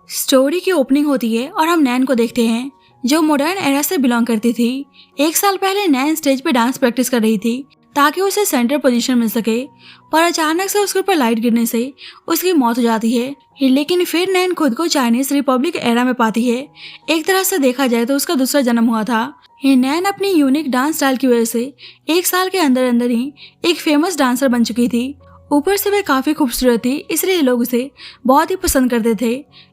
Story की opening होती है और हम नैन को देखते हैं जो मॉडर्न एरा से बिलोंग करती थी। 1 साल पहले नैन स्टेज पे डांस प्रैक्टिस कर रही थी ताकि उसे सेंटर पोजीशन मिल सके, पर अचानक से उसके ऊपर लाइट गिरने से उसकी मौत हो जाती है। लेकिन फिर नैन खुद को चाइनीज रिपब्लिक एरा में पाती है। एक तरह से देखा जाए तो उसका दूसरा जन्म हुआ था। नैन अपनी यूनिक डांस स्टाइल की वजह से 1 साल के अंदर अंदर ही एक फेमस डांसर बन चुकी थी। ऊपर से वह काफी खूबसूरत थी, इसलिए लोग उसे बहुत ही पसंद करते थे।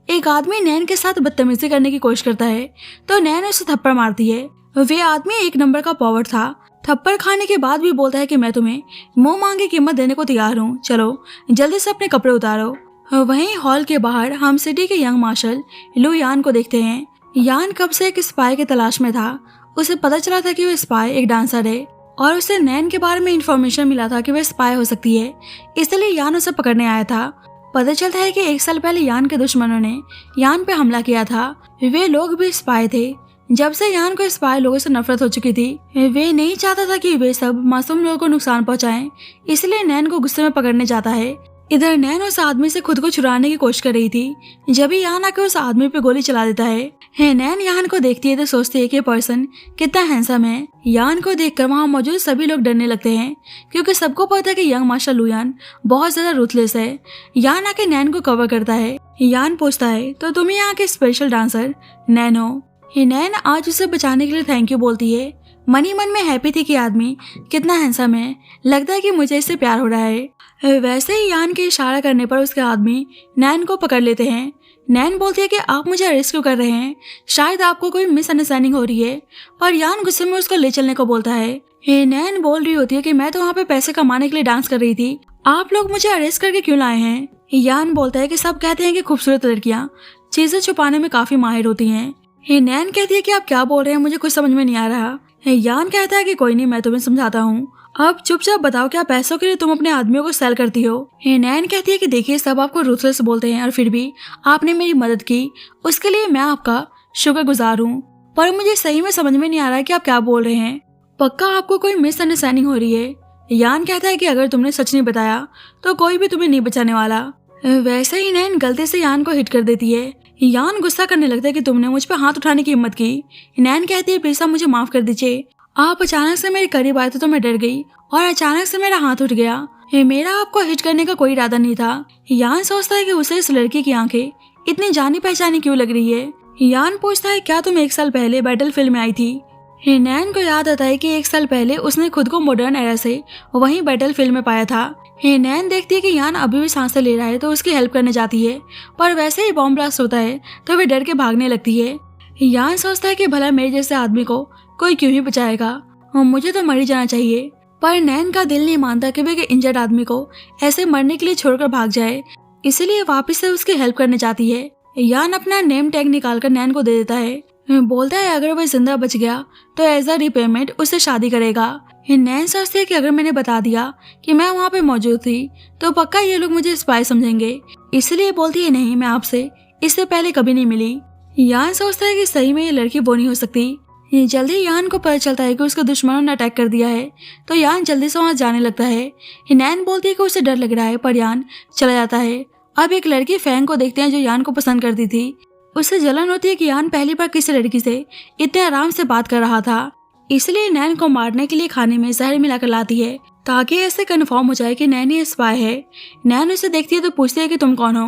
एक आदमी नैन के साथ बदतमीजी करने की कोशिश करता है तो नैन उसे थप्पड़ मारती है। वे आदमी 1 नंबर का पावर था। थप्पड़ खाने के बाद भी बोलता है कि मैं तुम्हें मुंह मांगी कीमत देने को तैयार हूँ, चलो जल्दी से अपने कपड़े उतारो। वहीं हॉल के बाहर हम सिटी के यंग मार्शल लू यान को देखते हैं। यान कब से एक स्पाई की तलाश में था। उसे पता चला था कि वो स्पाई एक डांसर है और उसे नैन के बारे में इंफॉर्मेशन मिला था कि वह स्पाई हो सकती है, इसलिए यान उसे पकड़ने आया था। पता चलता है कि 1 साल पहले यान के दुश्मनों ने यान पे हमला किया था। वे लोग भी स्पाई थे। जब से यान को स्पाई लोगों से नफरत हो चुकी थी, वे नहीं चाहता था कि वे सब मासूम लोगों को नुकसान पहुंचाएं, इसलिए नैन को गुस्से में पकड़ने जाता है। इधर नैन उस आदमी से खुद को छुड़ाने की कोशिश कर रही थी, जब ही यान आकर उस आदमी पे गोली चला देता है। नैन यान को देखती है तो सोचती है कि पर्सन कितना हैंडसम है। यान को देखकर वहाँ मौजूद सभी लोग डरने लगते हैं, क्योंकि सबको पता है कि यंग मार्शल लू यान बहुत ज्यादा रूथलेस है। यान आके नैन को कवर करता है। यान पूछता है तो तुम यहाँ के स्पेशल डांसर नैन हो। नैन आज उसे बचाने के लिए थैंक यू बोलती है। मन ही मन में हैप्पी थी कि आदमी कितना हैंडसम है, लगता है कि मुझे इससे प्यार हो रहा है। वैसे ही यान के इशारा करने पर उसके आदमी नैन को पकड़ लेते हैं। नैन बोलती है कि आप मुझे अरेस्ट क्यों कर रहे हैं, शायद आपको कोई मिसअंडरस्टैंडिंग हो रही है, पर यान गुस्से में उसको ले चलने को बोलता है। नैन बोल रही होती है कि मैं तो वहाँ पे पैसे कमाने के लिए डांस कर रही थी, आप लोग मुझे अरेस्ट करके क्यों लाए हैं। यान बोलता है कि सब कहते हैं कि खूबसूरत लड़कियाँ चीजें छुपाने में काफी माहिर होती हैं। नैन कहती है कि आप क्या बोल रहे हैं, मुझे कुछ समझ में नहीं आ रहा। यान कहता है कि कोई नहीं, मैं तुम्हें समझाता हूँ, अब चुपचाप बताओ क्या पैसों के लिए तुम अपने आदमियों को सेल करती हो। नैन कहती है कि देखिए सब आपको रूथलेस बोलते हैं और फिर भी आपने मेरी मदद की, उसके लिए मैं आपका शुक्रगुजार हूँ, पर मुझे सही में समझ में नहीं आ रहा है कि आप क्या बोल रहे हैं, पक्का आपको कोई मिसअंडरस्टैंडिंग हो रही है। यान कहता है कि अगर तुमने सच नहीं बताया तो कोई भी तुम्हें नहीं बचाने वाला। वैसे ही नैन गलती से यान को हिट कर देती है। यान गुस्सा करने लगता है कि तुमने मुझ पर हाथ उठाने की हिम्मत की। नैन कहती है प्लीज आप मुझे माफ कर दीजिए, आप अचानक से मेरे करीब आए थे तो मैं डर गई और अचानक से मेरा हाथ उठ गया, मेरा आपको हिट करने का कोई इरादा नहीं था। यान सोचता है कि उसे इस लड़की की आंखें इतनी जानी पहचानी क्यों लग रही है। यान पूछता है क्या तुम 1 साल पहले बैटलफील्ड में आई थी। नैन को याद आता है कि 1 साल पहले उसने खुद को मॉडर्न एरा से वहीं बैटलफील्ड में पाया था। नैन देखती है कि यान अभी भी सांसें ले रहा है तो उसकी हेल्प करने जाती है, पर वैसे ही बॉम्ब ब्लास्ट होता है तो वे डर के भागने लगती है। यान सोचता है कि भला मेरे जैसे आदमी को कोई क्यों ही बचाएगा, मुझे तो मर ही जाना चाहिए, पर नैन का दिल नहीं मानता कि वे इंजर्ड आदमी को ऐसे मरने के लिए छोड़कर भाग जाए, इसलिए वापस से उसकी हेल्प करने जाती है। यान अपना नेम टैग निकालकर नैन को दे देता है, बोलता है अगर वह जिंदा बच गया तो एज अ रिपेमेंट उससे शादी करेगा। नैन सोचती है कि अगर मैंने बता दिया कि मैं वहाँ पे मौजूद थी तो पक्का ये लोग मुझे स्पाई समझेंगे, इसलिए बोलती है नहीं मैं आपसे इससे पहले कभी नहीं मिली। यान सोचता है कि सही में ये लड़की वो नहीं हो सकती। जल्दी यान को पता चलता है कि उसके दुश्मनों ने अटैक कर दिया है तो यान जल्दी से वहाँ जाने लगता है। नैन बोलती है कि उसे डर लग रहा है, पर यान चला जाता है। अब एक लड़की फैंग को देखते हैं जो यान को पसंद करती थी। उससे जलन होती है कि यान पहली बार किसी लड़की से इतने आराम से बात कर रहा था, इसलिए नैन को मारने के लिए खाने में जहर मिलाकर लाती है ताकि ऐसे कंफर्म हो जाए कि नैन ही स्पाई है। नैन उसे देखती है तो पूछती है कि तुम कौन हो।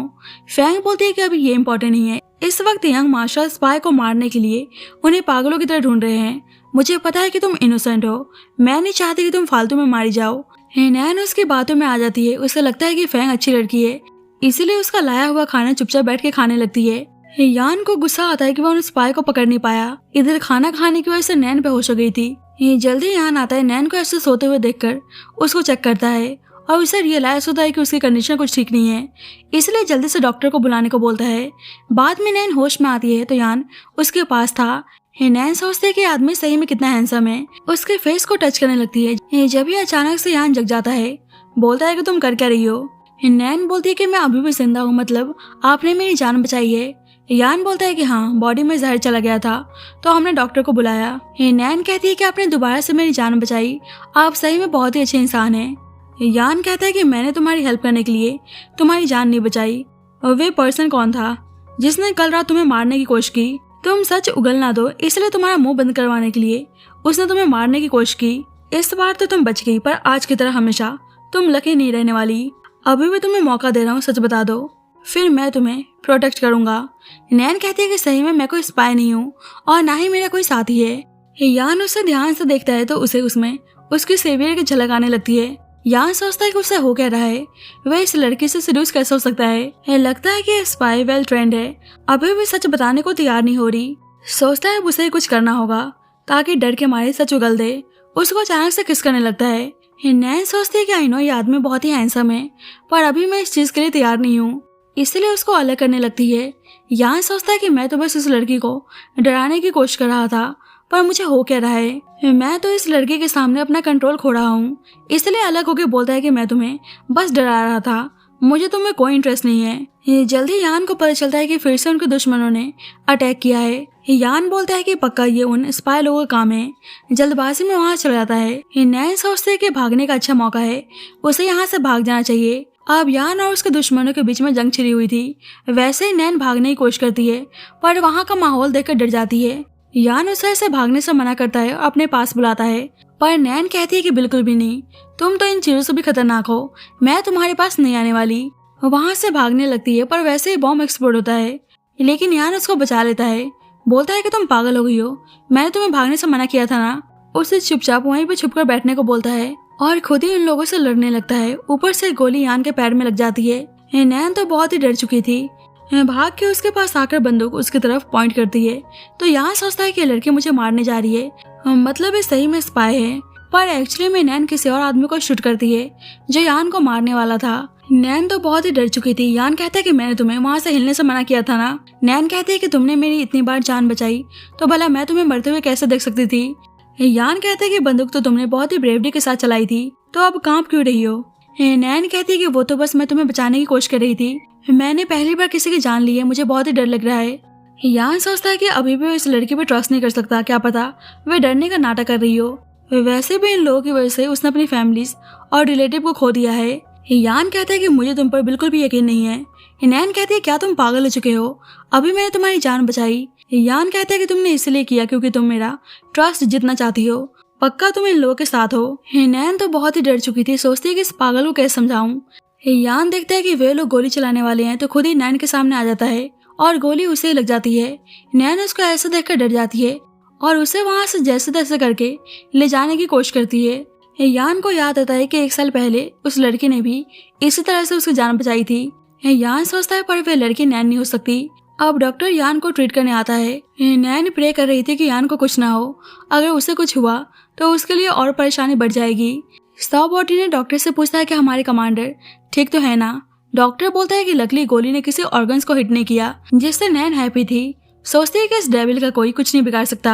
फैंग बोलती है कि अभी ये इम्पोर्टेंट नहीं है, इस वक्त यंग मार्शल स्पाई को मारने के लिए उन्हें पागलों की तरह ढूंढ रहे हैं, मुझे पता है कि तुम इनोसेंट हो, मैं नहीं चाहती कि तुम फालतू में मारी जाओ। नैन उसकी बातों में आ जाती है। उसे लगता है कि फैंग अच्छी लड़की है, इसीलिए उसका लाया हुआ खाना चुपचाप बैठ के खाने लगती है। यान को गुस्सा आता है कि वह उन स्पाई को पकड़ नहीं पाया। इधर खाना खाने की वजह से नैन बेहोश हो गई थी। जल्दी यान आता है, नैन को ऐसे सोते हुए देखकर उसको चेक करता है और उसे रियलाइज होता है कि उसकी कंडीशन कुछ ठीक नहीं है, इसलिए जल्दी से डॉक्टर को बुलाने को बोलता है। बाद में नैन होश में आती है तो यान उसके पास था। नैन सोचती है कि आदमी सही में कितना हैंडसम है, उसके फेस को टच करने लगती है। जब ही अचानक से यान जग जाता है, बोलता है कि तुम कर क्या रही हो। नैन बोलती है कि मैं अभी भी जिंदा हूँ, मतलब आपने मेरी जान बचाई है। यान बोलता है कि हाँ, बॉडी में जहर चला गया था तो हमने डॉक्टर को बुलाया। नैन कहती है कि आपने दोबारा से मेरी जान बचाई, आप सही में बहुत ही अच्छे इंसान हैं। यान कहता है कि मैंने तुम्हारी हेल्प करने के लिए तुम्हारी जान नहीं बचाई। और वे पर्सन कौन था। जिसने कल रात तुम्हें मारने की कोशिश की। तुम सच उगल ना दो, इसलिए तुम्हारा मुंह बंद करवाने के लिए उसने तुम्हें मारने की कोशिश की। इस बार तो तुम बच गई, पर आज की तरह हमेशा तुम लकी नहीं रहने वाली। अभी भी तुम्हें मौका दे रहा हूँ, सच बता दो, फिर मैं तुम्हें प्रोटेक्ट करूंगा। नैन कहती है कि सही में मैं कोई स्पाई नहीं हूँ और ना ही मेरा कोई साथी है। यान उसे ध्यान से देखता है तो उसे उसमें उसकी सेवियर की झलक आने लगती है। यान सोचता है कि उसे हो क्या रहा है, वह इस लड़की से सीड्यूस कैसे हो सकता है। लगता है कि स्पाई वेल ट्रेंड है, अभी भी सच बताने को तैयार नहीं हो रही। सोचता है उसे कुछ करना होगा ताकि डर के मारे सच उगल दे। उसको अचानक से किस करने लगता है। नैन सोचती है कि आई नो ये आदमी बहुत ही हैंडसम है, पर अभी मैं इस चीज के लिए तैयार नहीं हूँ, इसलिए उसको अलग करने लगती है। यान सोचता है कि मैं तो बस इस लड़की को डराने की कोशिश कर रहा था, पर मुझे हो क्या रहा है। मैं तो इस लड़की के सामने अपना कंट्रोल खो रहा हूँ, इसलिए अलग होकर बोलता है कि मैं तुम्हें बस डरा रहा था, मुझे तुम्हें कोई इंटरेस्ट नहीं है। जल्दी यान को पता चलता है कि फिर से उनके दुश्मनों ने अटैक किया है। यान बोलता है कि पक्का ये उन स्पाई लोगों का काम है। जल्दबाजी में वहाँ चला जाता है। नैन सोचते है कि भागने का अच्छा मौका है, उसे यहाँ से भाग जाना चाहिए। अब यान और उसके दुश्मनों के बीच में जंग छिड़ी हुई थी। वैसे ही नैन भागने की कोशिश करती है, पर वहाँ का माहौल देखकर डर जाती है। यान उसे ऐसे भागने से मना करता है और अपने पास बुलाता है, पर नैन कहती है कि बिल्कुल भी नहीं, तुम तो इन चीजों से भी खतरनाक हो, मैं तुम्हारे पास नहीं आने वाली। वहाँ से भागने लगती है, पर वैसे ही बॉम्ब एक्सप्लोड होता है, लेकिन यान उसको बचा लेता है। बोलता है कि तुम पागल हो गई हो, मैंने तुम्हें भागने से मना किया था ना। उसे चुपचाप वहीं पे छुपकर बैठने को बोलता है और खुद ही उन लोगों से लड़ने लगता है। ऊपर से गोली यान के पैर में लग जाती है। नैन तो बहुत ही डर चुकी थी, भाग के उसके पास आकर बंदूक उसकी तरफ पॉइंट करती है, तो यहाँ सोचता है कि लड़की मुझे मारने जा रही है, मतलब ये सही में स्पाई है। पर एक्चुअली में नैन किसी और आदमी को शूट करती है जो यान को मारने वाला था। नैन तो बहुत ही डर चुकी थी। यान कहता है कि मैंने तुम्हें वहाँ से हिलने से मना किया था ना। नैन कहती है कि तुमने मेरी इतनी बार जान बचाई, तो भला मैं तुम्हें मरते हुए कैसे देख सकती थी। यान कहता है कि बंदूक तो तुमने बहुत ही ब्रेवरी के साथ चलाई थी, तो अब कांप क्यों रही हो। नैन कहती है कि वो तो बस मैं तुम्हें बचाने की कोशिश कर रही थी, मैंने पहली बार किसी की जान ली है, मुझे बहुत ही डर लग रहा है। यान सोचता है कि अभी भी वो इस लड़की पे ट्रस्ट नहीं कर सकता, क्या पता वे डरने का नाटक कर रही हो। वैसे भी इन लोगों की वजह से उसने अपनी फैमिलीज और रिलेटिव को खो दिया है। यान कहता है कि मुझे तुम पर बिल्कुल भी यकीन नहीं है। नैन कहती है क्या तुम पागल हो चुके हो, अभी मैंने तुम्हारी जान बचाई। यान कहता है कि तुमने इसलिए किया क्योंकि तुम मेरा ट्रस्ट जीतना चाहती हो, पक्का तुम इन लोगों के साथ हो। नैन तो बहुत ही डर चुकी थी, सोचती है कि इस पागल को कैसे समझाऊं। यान देखता है कि वे लोग गोली चलाने वाले हैं, तो खुद ही नैन के सामने आ जाता है और गोली उसे लग जाती है। नैन उसको ऐसे देखकर डर जाती है और उसे वहां से जैसे तैसे करके ले जाने की कोशिश करती है। यान को याद आता है कि 1 साल पहले उस लड़की ने भी इसी तरह से उसकी जान बचाई थी। यान सोचता है पर वे लड़की नैन नहीं हो सकती। अब डॉक्टर यान को ट्रीट करने आता है। नैन प्रे कर रही थी कि यान को कुछ ना हो, अगर उसे कुछ हुआ तो उसके लिए और परेशानी बढ़ जाएगी। सबऑर्डिनेट ने डॉक्टर से पूछता है कि हमारे कमांडर ठीक तो है ना। डॉक्टर बोलता है कि लकली गोली ने किसी ऑर्गन्स को हिट नहीं किया, जिससे नैन हैप्पी थी। सोचती है कि इस डेविल का कोई कुछ नहीं बिगाड़ सकता।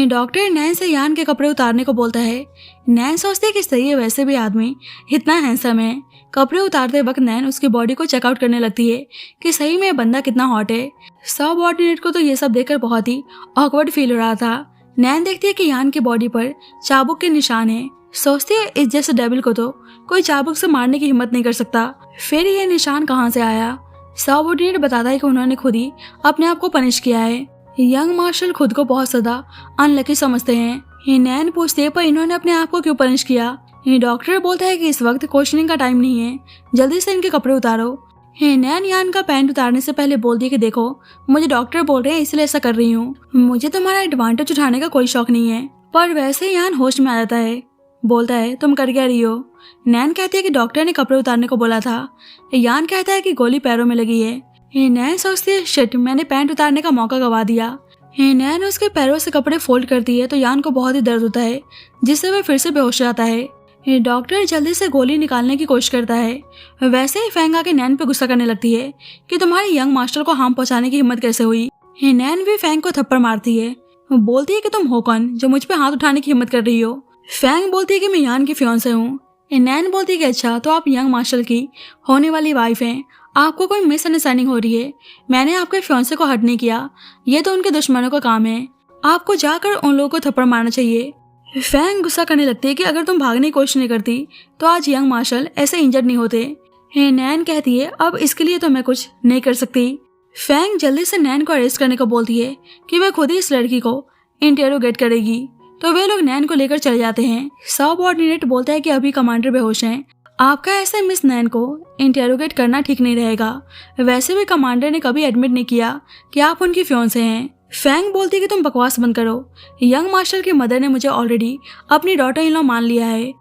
डॉक्टर नैन से यान के कपड़े उतारने को बोलता है। नैन सोचती है कि सही है, वैसे भी आदमी इतना हैंडसम है। कपड़े उतारते वक्त नैन उसकी बॉडी को चेकआउट करने लगती है कि सही में बंदा कितना हॉट है। सबऑर्डिनेट को तो ये सब देखकर बहुत ही ऑकवर्ड फील हो रहा था। नैन देखती है कि यान की बॉडी पर चाबुक के निशान है। सोचती है इस जैसे डेविल को तो कोई चाबुक से मारने की हिम्मत नहीं कर सकता, फिर ये निशान कहाँ से आया। सबऑर्डिनेट बताता है कि उन्होंने खुद ही अपने आप को पनिश किया है। यंग मार्शल खुद को बहुत ज्यादा अनलकी समझते हैं। नैन पूछती है पर इन्होंने अपने आप को क्यों पनिश किया। डॉक्टर बोलता है कि इस वक्त क्वेश्चनिंग का टाइम नहीं है, जल्दी से इनके कपड़े उतारो। नैन यान का पैंट उतारने से पहले बोलती है कि देखो मुझे डॉक्टर बोल रहे हैं इसलिए ऐसा कर रही हूँ, मुझे तुम्हारा एडवांटेज उठाने का कोई शौक नहीं है। पर वैसे यान होश में आ जाता है, बोलता है तुम कर क्या रही हो। नैन कहती है कि डॉक्टर ने कपड़े उतारने को बोला था। यान कहता है कि गोली पैरों में लगी है। नैन सोचती है शिट, मैंने पैंट उतारने का मौका गवा दिया। नैन उसके पैरों से कपड़े फोल्ड करती है तो यान को बहुत ही दर्द होता है, जिससे वह फिर से बेहोश जाता है। डॉक्टर जल्दी से गोली निकालने की कोशिश करता है। वैसे ही फैंग आके नैन पे गुस्सा करने लगती है कि तुम्हारे यंग मास्टर को हार्म पहुंचाने की हिम्मत कैसे हुई। नैन भी फैंग को थप्पड़ मारती है, बोलती है कि तुम हो कौन जो मुझ पे हाथ उठाने की हिम्मत कर रही हो। फैंग बोलती है कि मैं यान की फियांसे हूँ। नैन बोलती है कि अच्छा तो आप यंग मार्शल की होने वाली वाइफ हैं, आपको कोई मिसअंडरस्टैंडिंग हो रही है, मैंने आपके फियांसे को हर्ट नहीं किया, ये तो उनके दुश्मनों का काम है, आपको जाकर उन लोगों को थप्पड़ मारना चाहिए। फैंग गुस्सा करने लगती है कि अगर तुम भागने की कोशिश नहीं करती तो आज यंग मार्शल ऐसे इंजर्ड नहीं होते। नैन कहती है अब इसके लिए तो मैं कुछ नहीं कर सकती। फैंग जल्दी से नैन को अरेस्ट करने को बोलती है कि वह खुद ही इस लड़की को इंटेरोगेट करेगी। तो वे लोग नैन को लेकर चले जाते हैं। सबऑर्डिनेट बोलता है कि अभी कमांडर बेहोश हैं, आपका ऐसे मिस नैन को इंटेरोगेट करना ठीक नहीं रहेगा। वैसे भी कमांडर ने कभी एडमिट नहीं किया कि आप उनकी फियांसे हैं। फैंग बोलती है कि तुम बकवास बंद करो, यंग मार्शल की मदर ने मुझे ऑलरेडी अपनी डॉटर इन लॉ मान लिया है।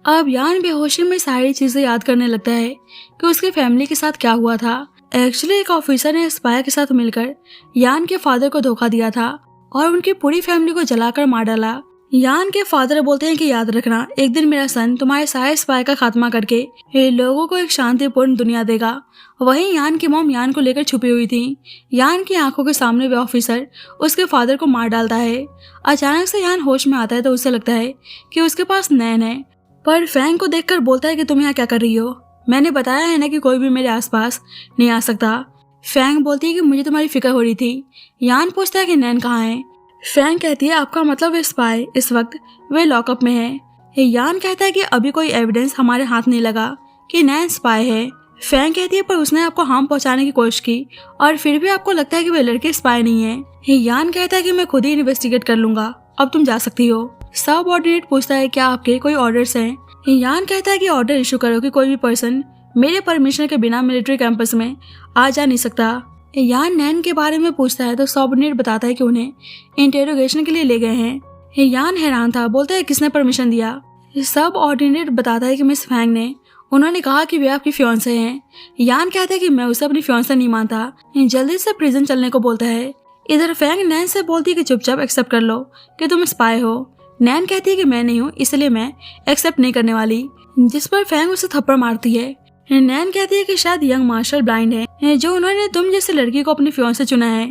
अब यान बेहोशी में सारी चीजें याद करने लगता है कि उसकी फैमिली के साथ क्या हुआ था। एक्चुअली एक ऑफिसर ने स्पाई के साथ मिलकर यान के फादर को धोखा दिया था और उनकी पूरी फैमिली को जलाकर मार डाला। यान के फादर बोलते हैं कि याद रखना, एक दिन मेरा सन तुम्हारे सारे स्पाई का खात्मा करके लोगों को एक शांतिपूर्ण दुनिया देगा। वहीं यान की मॉम यान को लेकर छुपी हुई थी। यान की आंखों के सामने वे ऑफिसर उसके फादर को मार डालता है। अचानक से यान होश में आता है तो उसे लगता है कि उसके पास नैन है, पर फैंग को देखकर बोलता है कि तुम यहाँ क्या कर रही हो, मैंने बताया है ना कि कोई भी मेरे आसपास नहीं आ सकता। फैंग बोलती है कि मुझे तुम्हारी फिक्र हो रही थी। यान पूछता है कि नैन कहाँ है। फैंग कहती है आपका मतलब वे स्पाई इस वक्त वे लॉकअप में है। यान कहता है कि अभी कोई एविडेंस हमारे हाथ नहीं लगा कि नैन स्पाई है। फैंग कहती है पर उसने आपको हार्म पहुंचाने की कोशिश की और फिर भी आपको लगता है कि वे लड़के स्पाई नहीं है। यान कहता है कि मैं खुद ही इन्वेस्टिगेट कर लूंगा, अब तुम जा सकती हो। सबऑर्डिनेट पूछता है क्या आपके कोई ऑर्डर्स हैं। यान कहता है कि ऑर्डर इशू करो कि कोई भी पर्सन मेरे परमिशन के बिना मिलिट्री कैंपस में आ जा नहीं सकता। यान नैन के बारे में पूछता है तो सबऑर्डिनेट बताता है कि उन्हें इंटेरोगेशन के लिए ले गए हैं। यान हैरान था, बोलता है किसने परमिशन दिया। सबऑर्डिनेट बताता है कि मिस फैंग ने, उन्होंने कहा कि वे आपकी फियांसे हैं। यान कहता है कि मैं उसे अपनी फियांसे नहीं मानता, जल्दी से प्रिजन चलने को बोलता है। इधर फैंग नैन से बोलती है कि चुपचाप एक्सेप्ट कर लो कि तुम स्पाई हो। नैन कहती है कि मैं नहीं हूँ इसलिए मैं एक्सेप्ट नहीं करने वाली, जिस पर फैंग उसे थप्पड़ मारती है। नैन कहती है कि शायद यंग मार्शल ब्लाइंड है जो उन्होंने तुम जैसे लड़की को अपनी फियांसे चुना है।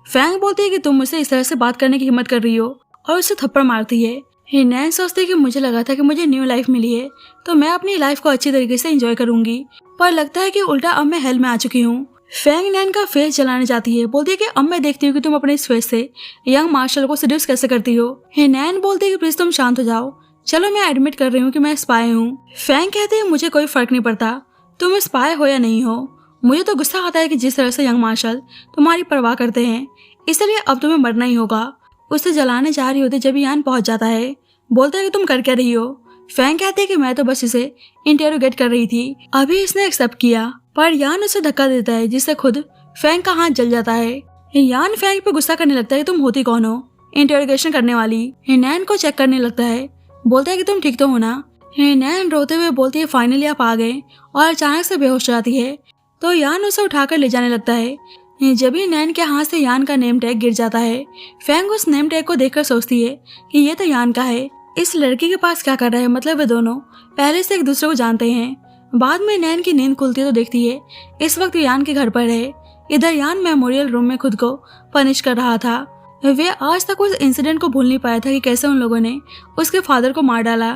फैंग बोलती है कि तुम मुझसे इस तरह से बात करने की हिम्मत कर रही हो और उसे थप्पड़ मारती है। नैन सोचती है कि मुझे लगा था कि मुझे न्यू लाइफ मिली है तो मैं अपनी लाइफ को अच्छी तरीके से एंजॉय करूंगी, पर लगता है कि उल्टा अब मैं हेल में आ चुकी हूँ। फैंग नैन का फेस जलाने जाती है, बोलती है कि अब मैं देखती हूँ कि तुम अपने इस फेस से यंग मार्शल को सेड्यूस कैसे करती हो। नैन बोलती है कि प्लीज तुम शांत हो जाओ, चलो मैं एडमिट कर रही हूँ कि मैं स्पाई हूँ। फैंग कहती है मुझे कोई फर्क नहीं पड़ता तुम स्पाई हो या नहीं हो, मुझे तो गुस्सा आता है कि जिस तरह से यंग मार्शल तुम्हारी परवाह करते हैं, इसलिए अब तुम्हें मरना ही होगा। उसे जलाने जा रही होती जब यान पहुंच जाता है, बोलता है कि तुम कर क्या रही हो। फैंग कहती है कि मैं तो बस इसे इंटेरोगेट कर रही थी, अभी इसने एक्सेप्ट किया, पर यान उसे धक्का देता है जिससे खुद फैंग का हाथ जल जाता है। यान फैंग पे गुस्सा करने लगता है कि तुम होती कौन हो इंटेरोगेशन करने वाली। नैन को चेक करने लगता है, बोलता है कि तुम ठीक तो हो ना। नैन रोते हुए बोलती है फाइनली आप आ गए, और अचानक से बेहोश हो जाती है तो यान उसे उठाकर ले जाने लगता है। जब ही नैन के हाथ से यान का नेम टैग गिर जाता है, फैंग उस नेम टैग को देखकर सोचती है कि ये तो यान का है, इस लड़की के पास क्या कर रहा है, मतलब वे दोनों पहले से एक दूसरे को जानते हैं। बाद में नैन की नींद खुलती है तो देखती है इस वक्त यान के घर पर है। इधर यान मेमोरियल रूम में खुद को पनिश कर रहा था। वे आज तक उस इंसिडेंट को भूल नहीं पाया था कि कैसे उन लोगों ने उसके फादर को मार डाला।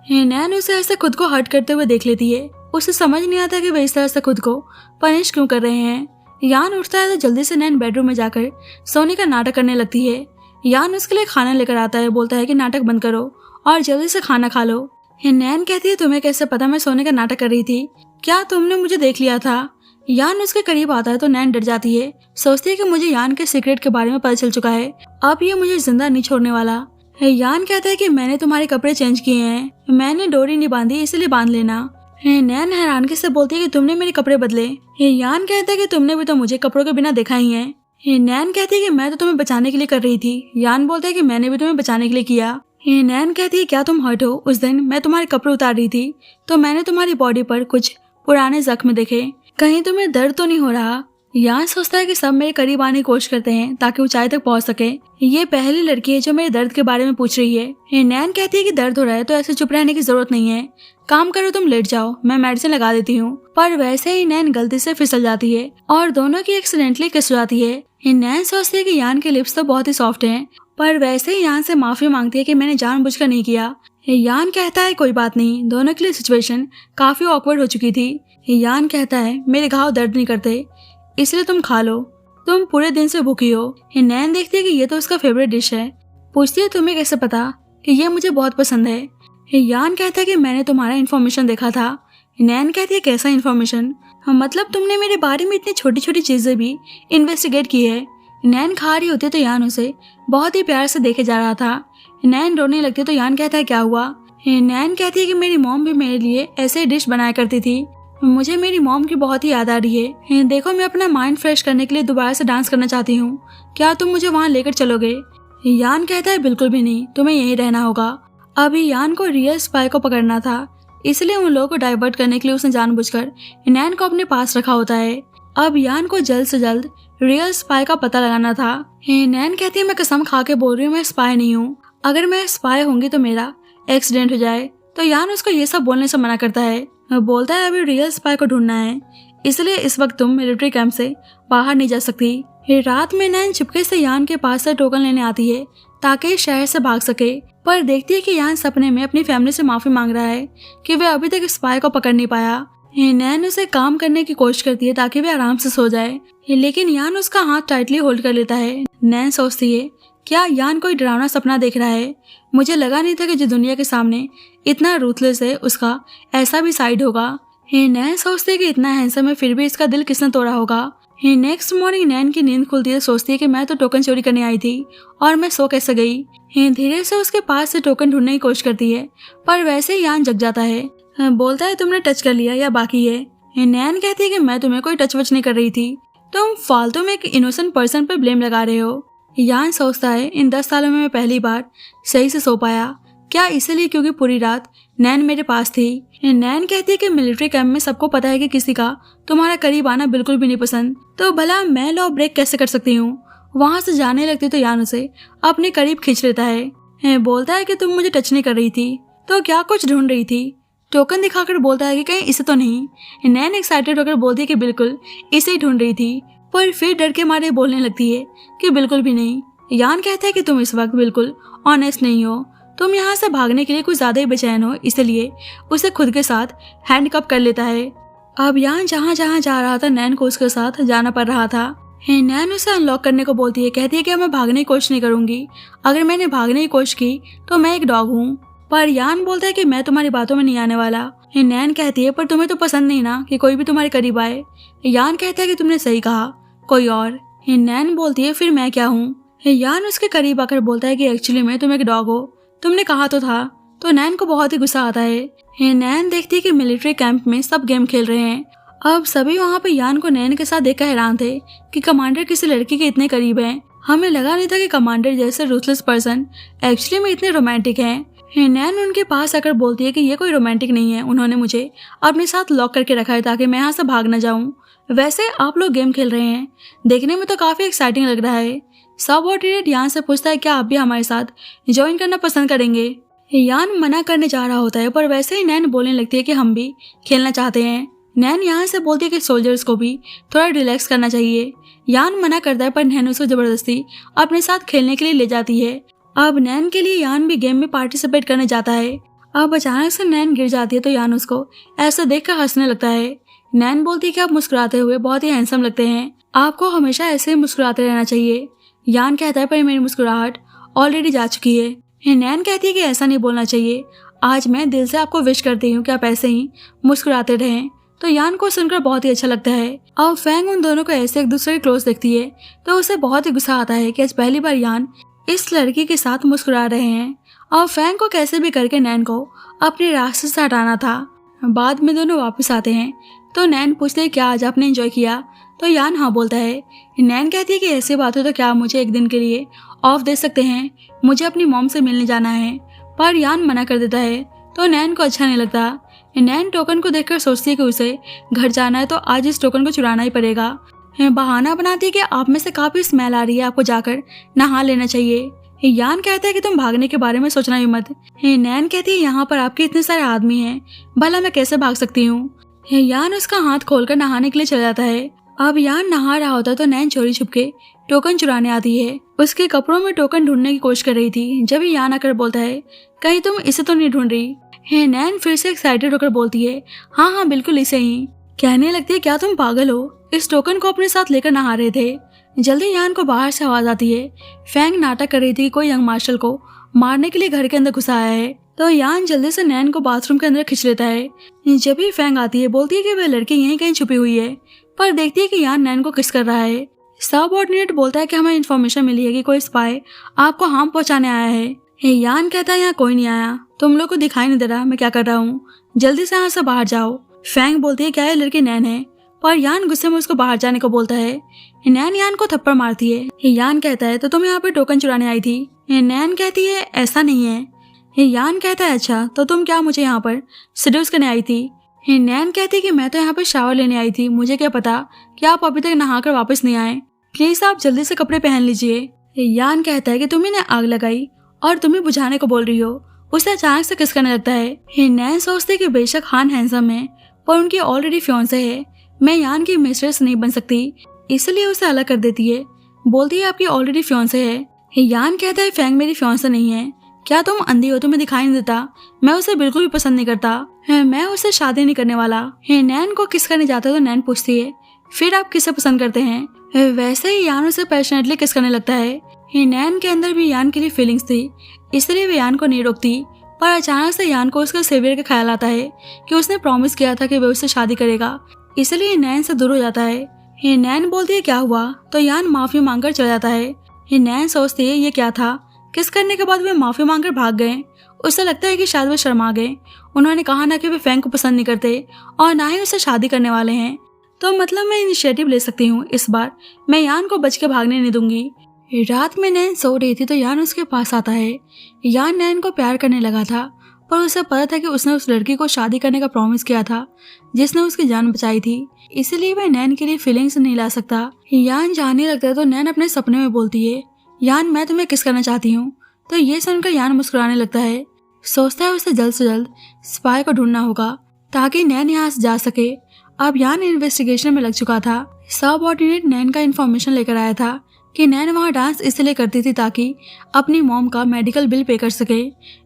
नैन उसे ऐसे खुद को हर्ट करते हुए देख लेती है, उसे समझ नहीं आता कि वे इस तरह से खुद को पनिश क्यों कर रहे हैं। यान उठता है तो जल्दी से नैन बेडरूम में जाकर सोने का नाटक करने लगती है। यान उसके लिए खाना लेकर आता है, बोलता है कि नाटक बंद करो और जल्दी से खाना खा लो। नैन कहती है तुम्हें कैसे पता मैं सोने का नाटक कर रही थी, क्या तुमने मुझे देख लिया था। यान उसके करीब आता है तो नैन डर जाती है, सोचती है कि मुझे यान के सीक्रेट के बारे में पता चल चुका है, अब ये मुझे जिंदा नहीं छोड़ने वाला। यान कहता है कि मैंने तुम्हारे कपड़े चेंज किए हैं, मैंने डोरी नहीं बांधी इसलिए बांध लेना। नैन हैरानगी से बोलती है कि तुमने मेरे कपड़े बदले। यान कहता है कि तुमने भी तो मुझे कपड़ों के बिना देखा ही है। नैन कहती है कि मैं तो तुम्हें बचाने के लिए कर रही थी। यान बोलता है कि मैंने भी तुम्हें बचाने के लिए किया। नैन कहती है क्या तुम हर्ट हो, उस दिन मैं तुम्हारे कपड़े उतार रही थी तो मैंने तुम्हारी बॉडी पर कुछ पुराने जख्म देखे, कहीं तुम्हें दर्द तो नहीं हो रहा। यान सोचता है कि सब मेरे करीब आने की कोशिश करते हैं ताकि ऊंचाई तक पहुंच सके, ये पहली लड़की है जो मेरे दर्द के बारे में पूछ रही है। नैन कहती है कि दर्द हो रहा है तो ऐसे चुप रहने की जरूरत नहीं है, काम करो तुम लेट जाओ, मैं मेडिसिन लगा देती हूँ। पर वैसे ही नैन गलती से फिसल जाती है और दोनों की एक्सीडेंटली किस हो जाती है। नैन सोचती है कि यान के लिप्स तो बहुत ही सॉफ्ट हैं, पर वैसे ही यान से माफी मांगती है कि मैंने जानबूझकर नहीं किया। यान कहता है कोई बात नहीं, दोनों के लिए सिचुएशन काफी ऑकवर्ड हो चुकी थी। यान कहता है मेरे घाव दर्द नहीं करते इसलिए तुम खा लो, तुम पूरे दिन से भूखी हो। नैन देखती है कि ये तो उसका फेवरेट डिश है, पूछती है तुम्हें कैसे पता कि ये मुझे बहुत पसंद है। यान कहता है कि मैंने तुम्हारा इन्फॉर्मेशन देखा था। नैन कहती है कैसा इन्फॉर्मेशन, मतलब तुमने मेरे बारे में इतनी छोटी छोटी चीजें भी इन्वेस्टिगेट की है। नैन खा रही होती तो यान उसे बहुत ही प्यार से देखे जा रहा था। नैन रोने लगती तो यान कहता है क्या हुआ। नैन कहती है कि मेरी मॉम भी मेरे लिए ऐसे डिश बनाया करती थी, मुझे मेरी मॉम की बहुत ही याद आ रही है। देखो मैं अपना माइंड फ्रेश करने के लिए दोबारा से डांस करना चाहती हूँ, क्या तुम मुझे वहाँ लेकर चलोगे। यान कहता है बिल्कुल भी नहीं, तुम्हें यहीं रहना होगा। अभी यान को रियल स्पाई को पकड़ना था, इसलिए उन लोगों को डाइवर्ट करने के लिए उसने जानबूझकर नैन को अपने पास रखा होता है। अब यान को जल्द से जल्द रियल स्पाई का पता लगाना था। नैन कहती है मैं कसम खा के बोल रही हूँ मैं स्पाई नहीं हूँ, अगर मैं स्पाई होंगी तो मेरा एक्सीडेंट हो जाए। तो यान उसको ये सब बोलने से मना करता है, बोलता है अभी रियल स्पाई को ढूंढना है, इसलिए इस वक्त तुम मिलिट्री कैंप से बाहर नहीं जा सकती। रात में नैन चुपके से यान के पास से टोकन लेने आती है ताकि शहर से भाग सके, पर देखती है कि यान सपने में अपनी फैमिली से माफी मांग रहा है कि वे अभी तक स्पाई को पकड़ नहीं पाया। नैन उसे काम करने की कोशिश करती है ताकि वे आराम से सो जाए, लेकिन यान उसका हाथ टाइटली होल्ड कर लेता है। नैन सोचती है क्या यान कोई डरावना सपना देख रहा है, मुझे लगा नहीं था कि जो दुनिया के सामने इतना रूथलेस है उसका ऐसा भी साइड होगा। नैन सोचती है कि इतना हैंडसम है फिर भी इसका दिल किसने तोड़ा होगा। नेक्स्ट मॉर्निंग नैन की नींद खुलती है, सोचती है कि मैं तो टोकन चोरी करने आई थी और मैं सो कैसे गई। धीरे से उसके पास से टोकन ढूंढने की कोशिश करती है, पर वैसे ही यान जग जाता है। बोलता है तुमने टच कर लिया या बाकी है। नैन कहती है कि मैं तुम्हें कोई टच वच नहीं कर रही थी, तुम फालतू में एक इनोसेंट पर्सन पर ब्लेम लगा रहे हो। यान सोचता है इन 10 सालों में मैं पहली बार सही से सो पाया, क्या इसीलिए क्योंकि पूरी रात नैन मेरे पास थी। नैन कहती है कि मिलिट्री कैंप में सबको पता है कि किसी का तुम्हारा करीब आना बिल्कुल भी नहीं पसंद, तो भला मैं लॉ ब्रेक कैसे कर सकती हूँ। वहाँ से जाने लगती तो यान उसे अपने करीब खींच लेता है। बोलता है कि तुम मुझे टच नहीं कर रही थी तो क्या कुछ ढूंढ रही थी। टोकन दिखाकर बोलता है कि कहीं इसे तो नहीं। नैन एक्साइटेड होकर बोलती है कि बिल्कुल इसे ही ढूंढ रही थी, पर फिर डर के मारे बोलने लगती है कि बिल्कुल भी नहीं। यान कहता है कि तुम इस वक्त बिल्कुल ऑनेस्ट नहीं हो, तुम यहाँ से भागने के लिए कुछ ज्यादा ही बेचैन हो, इसलिए उसे खुद के साथ हैंडकप कर लेता है। अब यान जहाँ जहाँ जा रहा था नैन को उसके साथ जाना पड़ रहा था। नैन उसे अनलॉक करने को बोलती है, कहती है कि मैं भागने की कोशिश नहीं करूंगी, अगर मैंने भागने की कोशिश की तो मैं एक डॉग हूँ। पर यान बोलता है कि मैं तुम्हारी बातों में नहीं आने वाला। नैन कहती है पर तुम्हें तो पसंद नहीं ना कि कोई भी तुम्हारे करीब आए। यान कहता है कि तुमने सही कहा, कोई और। नैन बोलती है फिर मैं क्या हूँ। यान उसके करीब आकर बोलता है कि एक्चुअली में तुम एक डॉग हो, तुमने कहा तो था। तो नैन को बहुत ही गुस्सा आता है। नैन देखती है कि मिलिट्री कैंप में सब गेम खेल रहे हैं। अब सभी वहाँ पे यान को नैन के साथ देखकर हैरान थे कि कमांडर किसी लड़की के इतने करीब हैं। हमें लगा नहीं था कि कमांडर जैसे रूथलेस पर्सन एक्चुअली में इतने रोमांटिक हैं। नैन उनके पास आकर बोलती है कि ये कोई रोमांटिक नहीं है, उन्होंने मुझे अपने साथ लॉक करके रखा है ताकि मैं यहाँ से भाग न जाऊँ। वैसे आप लोग गेम खेल रहे हैं, देखने में तो काफी एक्साइटिंग लग रहा है। सबऑर्डिनेट यान से पूछता है क्या आप भी हमारे साथ ज्वाइन करना पसंद करेंगे। यान मना करने जा रहा होता है, पर वैसे ही नैन बोलने लगती है कि हम भी खेलना चाहते हैं। नैन यहाँ से बोलती है कि सोल्जर्स को भी थोड़ा रिलैक्स करना चाहिए। यान मना करता है, पर नैन उसको जबरदस्ती अपने साथ खेलने के लिए ले जाती है। अब नैन के लिए यान भी गेम में पार्टिसिपेट करने जाता है। अब अचानक से नैन गिर जाती है तो यान उसको ऐसा देखकर हंसने लगता है। नैन बोलती है कि आप मुस्कुराते हुए बहुत ही हैंडसम लगते हैं, आपको हमेशा ऐसे ही मुस्कुराते रहना चाहिए। यान कहता है पर मेरी मुस्कुराहट ऑलरेडी जा चुकी है। नैन कहती है कि ऐसा नहीं बोलना चाहिए, आज मैं दिल से आपको विश करती हूँ कि आप ऐसे ही मुस्कुराते रहें। तो यान को सुनकर बहुत ही अच्छा लगता है। अब फैंग उन दोनों को ऐसे एक दूसरे के क्लोज देखती है तो उसे बहुत ही गुस्सा आता है कि आज पहली बार यान इस लड़की के साथ मुस्कुरा रहे हैं। अब फैंग को कैसे भी करके नैन को अपने रास्ते से हटाना था। बाद में दोनों वापस आते हैं तो नैन पूछते है क्या आज आपने एंजॉय किया। तो यान हाँ बोलता है। नैन कहती है कि ऐसी बात हो तो क्या मुझे एक दिन के लिए ऑफ दे सकते हैं, मुझे अपनी मॉम से मिलने जाना है। पर यान मना कर देता है तो नैन को अच्छा नहीं लगता। नैन टोकन को देखकर सोचती है कि उसे घर जाना है तो आज इस टोकन को चुराना ही पड़ेगा। बहाना बनाती है कि आप में से काफी स्मेल आ रही है, आपको जाकर नहा लेना चाहिए। यान कहता है कि तुम भागने के बारे में सोचना ही मत। नैन कहती है यहाँ पर आपके इतने सारे आदमी हैं, भला मैं कैसे भाग सकती हूँ। यान उसका हाथ खोलकर नहाने के लिए चला जाता है। अब यान नहा रहा होता तो नैन चोरी छुपके टोकन चुराने आती है। उसके कपड़ों में टोकन ढूंढने की कोशिश कर रही थी, जब यान आकर बोलता है कहीं तुम इसे तो नहीं ढूंढ रही। नैन फिर से एक्साइटेड होकर बोलती है हाँ हाँ बिल्कुल इसे ही। कहने लगती है क्या तुम पागल हो, इस टोकन को अपने साथ लेकर नहा रहे थे। जल्दी यान को बाहर से आवाज आती है। फैंग नाटक कर रही थी कि कोई यंग मार्शल को मारने के लिए घर के अंदर घुसा आया है। तो यान जल्दी से नैन को बाथरूम के अंदर खींच लेता है। जब भी फैंग आती है बोलती है कि वह लड़की यहीं कहीं छुपी हुई है, पर देखती है कि यान नैन को किस कर रहा है। सबऑर्डिनेट बोलता है कि हमें इन्फॉर्मेशन मिली है कि कोई स्पाई आपको हार्म पहुंचाने आया है। यान कहता है यहाँ कोई नहीं आया, तुम लोग को दिखाई नहीं दे रहा मैं क्या कर रहा हूँ, जल्दी से यहाँ से बाहर जाओ। फैंग बोलती है क्या ये लड़की नैन है, पर यान गुस्से में उसको बाहर जाने को बोलता है। नैन यान को थप्पड़ मारती है। यान कहता है तो तुम यहाँ पे टोकन चुराने आई थी। नैन कहती है ऐसा नहीं है। यान कहता है अच्छा तो तुम क्या मुझे यहाँ पर सेड्यूस करने आई थी। नैन कहती है कि मैं तो यहाँ पे शावर लेने आई थी, मुझे क्या पता कि आप अभी तक नहाकर वापस नहीं आए, प्लीज आप जल्दी से कपड़े पहन लीजिए। यान कहता है कि तुम ने आग लगाई और तुम्हें बुझाने को बोल रही हो। उसे अचानक से किस करने लगता है। नैन सोचती है कि बेशक हान हैंडसम है पर उनकी ऑलरेडी फियांसे है, मैं यान की मिस्ट्रेस नहीं बन सकती, इसलिए उसे अलग कर देती है। बोलती है आपकी ऑलरेडी फियांसे है। यान कहता है फैंग मेरी फियांसे नहीं है, क्या तुम अंधी हो, तुम्हें दिखाई नहीं देता, मैं उसे बिल्कुल भी पसंद नहीं करता, मैं उससे शादी नहीं करने वाला। नैन को किस करने जाता है तो नैन पूछती है फिर आप किसे पसंद करते हैं। वैसे ही यान उसे पैशनेटली किस करने लगता है। नैन के अंदर भी यान के लिए फीलिंग्स थी, इसलिए वे यान को नहीं रोकती, पर अचानक से यान को उसके सेवियर का ख्याल आता है कि उसने प्रॉमिस किया था कि वह उससे शादी करेगा, इसलिए नैन से दूर हो जाता है। नैन बोलती है क्या हुआ, तो यान माफी मांगकर चला जाता है। नैन सोचती है ये क्या था, किस करने के बाद वे माफी मांगकर भाग गए। उसे लगता है कि शायद वे शर्मा गए, उन्होंने कहा ना कि वे फैंग को पसंद नहीं करते और ना ही उससे शादी करने वाले हैं, तो मतलब मैं इनिशिएटिव ले सकती हूँ, इस बार मैं यान को बच के भागने नहीं दूंगी। रात में नैन सो रही थी तो यान उसके पास आता है। यान नैन को प्यार करने लगा था, पर उसे पता था कि उसने उस लड़की को शादी करने का प्रॉमिस किया था जिसने उसकी जान बचाई थी, इसलिए वह नैन के लिए फीलिंग्स नहीं ला सकता। यान जाने लगता है तो नैन अपने सपने में बोलती है यान मैं तुम्हें किस करना चाहती हूँ, तो ये सुनकर यान मुस्कुराने लगता है। सोचता है उसे जल्द से जल्द स्पाई को ढूंढना होगा ताकि नैन यहाँ से जा सके। अब यान इन्वेस्टिगेशन में लग चुका था। सबऑर्डिनेट नैन का इन्फॉर्मेशन लेकर आया था कि नैन वहाँ डांस इसलिए करती थी ताकि अपनी मॉम का मेडिकल बिल पे कर सके।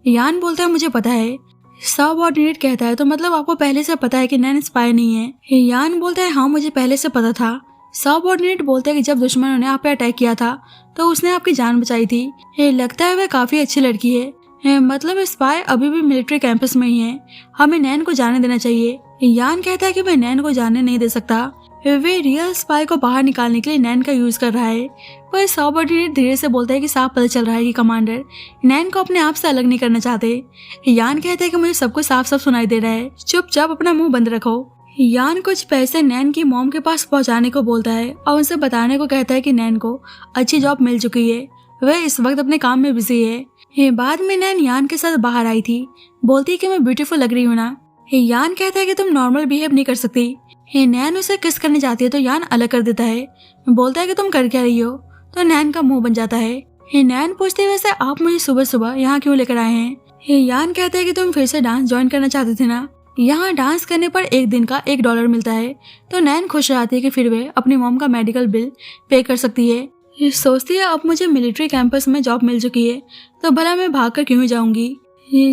यान बोलता है मुझे पता है। सबऑर्डिनेट कहता है तो मतलब आपको पहले से पता है कि नैन स्पाई नहीं है। यान बोलता है हाँ मुझे पहले से पता था। सबऑर्डिनेट बोलता है कि जब दुश्मनों ने आप पे अटैक किया था तो उसने आपकी जान बचाई थी। लगता है वह काफी अच्छी लड़की है, मतलब स्पाई अभी भी मिलिट्री कैंपस में ही है, हमें नैन को जाने देना चाहिए। यान कहता है कि वह नैन को जाने नहीं दे सकता, वे रियल स्पाई को बाहर निकालने के लिए नैन का यूज कर रहा है। पर सबऑर्डिनेट धीरे से बोलता है कि साफ पता चल रहा है कि कमांडर नैन को अपने आप से अलग नहीं करना चाहते। यान कहता है कि मुझे सब कुछ साफ साफ सुनाई दे रहा है, चुपचाप अपना मुंह बंद रखो। यान कुछ पैसे नैन की मॉम के पास पहुंचाने को बोलता है और उनसे बताने को कहता है कि नैन को अच्छी जॉब मिल चुकी है, वह इस वक्त अपने काम में बिजी है। बाद में नैन यान के साथ बाहर आई थी, बोलती है कि मैं ब्यूटीफुल लग रही हूँ ना। यान कहता है कि तुम नॉर्मल बिहेव नहीं कर सकती। नैन उसे किस करने जाती है तो यान अलग कर देता है, बोलता है कि तुम कर क्या रही हो, तो नैन का मुंह बन जाता है। नैन पूछती है वैसे आप मुझे सुबह सुबह यहाँ क्यों लेकर आए हैं। यान कहता है कि तुम फिर से डांस ज्वाइन करना चाहते थे ना, यहाँ डांस करने पर एक दिन का $1 मिलता है, तो नैन खुश रहती है कि फिर वे अपनी मॉम का मेडिकल बिल पे कर सकती है। सोचती है अब मुझे मिलिट्री कैंपस में जॉब मिल चुकी है तो भला मैं भागकर क्यों जाऊंगी।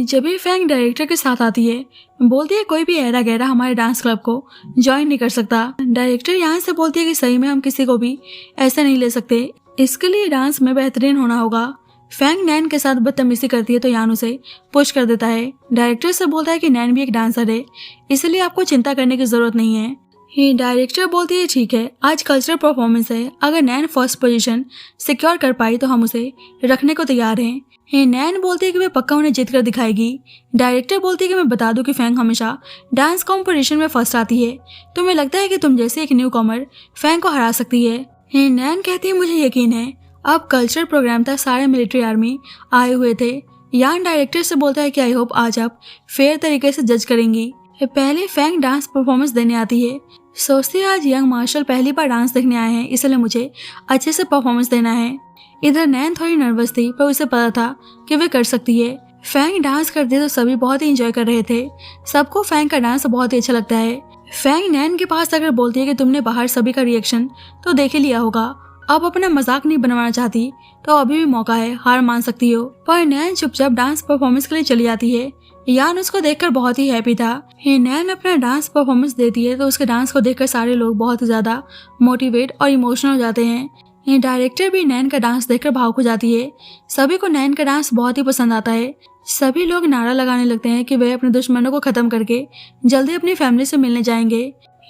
जब भी फैंग डायरेक्टर के साथ आती है बोलती है कोई भी ऐरा गैरा हमारे डांस क्लब को ज्वाइन नहीं कर सकता। डायरेक्टर यहाँ से बोलती है कि सही में हम किसी को भी ऐसे नहीं ले सकते, इसके लिए डांस में बेहतरीन होना होगा। फैंग नैन के साथ बदतमीजी करती है तो यान उसे पुश कर देता है। डायरेक्टर से बोलता है कि नैन भी एक डांसर है, इसलिए आपको चिंता करने की जरूरत नहीं है। डायरेक्टर बोलती है ठीक है आज कल्चरल परफॉर्मेंस है, अगर नैन फर्स्ट पोजीशन सिक्योर कर पाई तो हम उसे रखने को तैयार हैं। नैन बोलती है कि वह पक्का उन्हें जीत कर दिखाएगी। डायरेक्टर बोलती है कि मैं बता दूं कि फैंग हमेशा डांस कॉम्पिटिशन में फर्स्ट आती है, तुम्हें लगता है कि तुम जैसे एक न्यू कॉमर फैंग को हरा सकती है। नैन कहती है मुझे यकीन है। अब कल्चरल प्रोग्राम था, सारे मिलिट्री आर्मी आए हुए थे। यान डायरेक्टर से बोलता है कि आई होप आज आप फेयर तरीके से जज करेंगी। पहले फैंग डांस परफॉर्मेंस देने आती है, सोचती है आज यंग मार्शल पहली बार डांस देखने आए हैं, इसलिए मुझे अच्छे से परफॉर्मेंस देना है। इधर नैन थोड़ी नर्वस थी पर उसे पता था कि वे कर सकती है। फैंग डांस करती तो सभी बहुत ही एंजॉय कर रहे थे, सबको फैंग का डांस बहुत ही अच्छा लगता है। फैंग नैन के पास अगर बोलती है कि तुमने बाहर सभी का रिएक्शन तो देख ही लिया होगा, अब अपना मजाक नहीं बनवाना चाहती तो अभी भी मौका है, हार मान सकती हो। पर नैन चुपचाप डांस परफॉर्मेंस के लिए चली जाती है। यान उसको देखकर बहुत ही हैप्पी था। नैन अपना डांस परफॉर्मेंस देती है तो उसके डांस को देखकर सारे लोग बहुत ज्यादा मोटिवेट और इमोशनल हो जाते हैं। डायरेक्टर भी नैन का डांस देखकर भावुक हो जाती है। सभी को नैन का डांस बहुत ही पसंद आता है। सभी लोग नारा लगाने लगते हैं कि वे अपने दुश्मनों को खत्म करके जल्दी अपनी फैमिली से मिलने जाएंगे।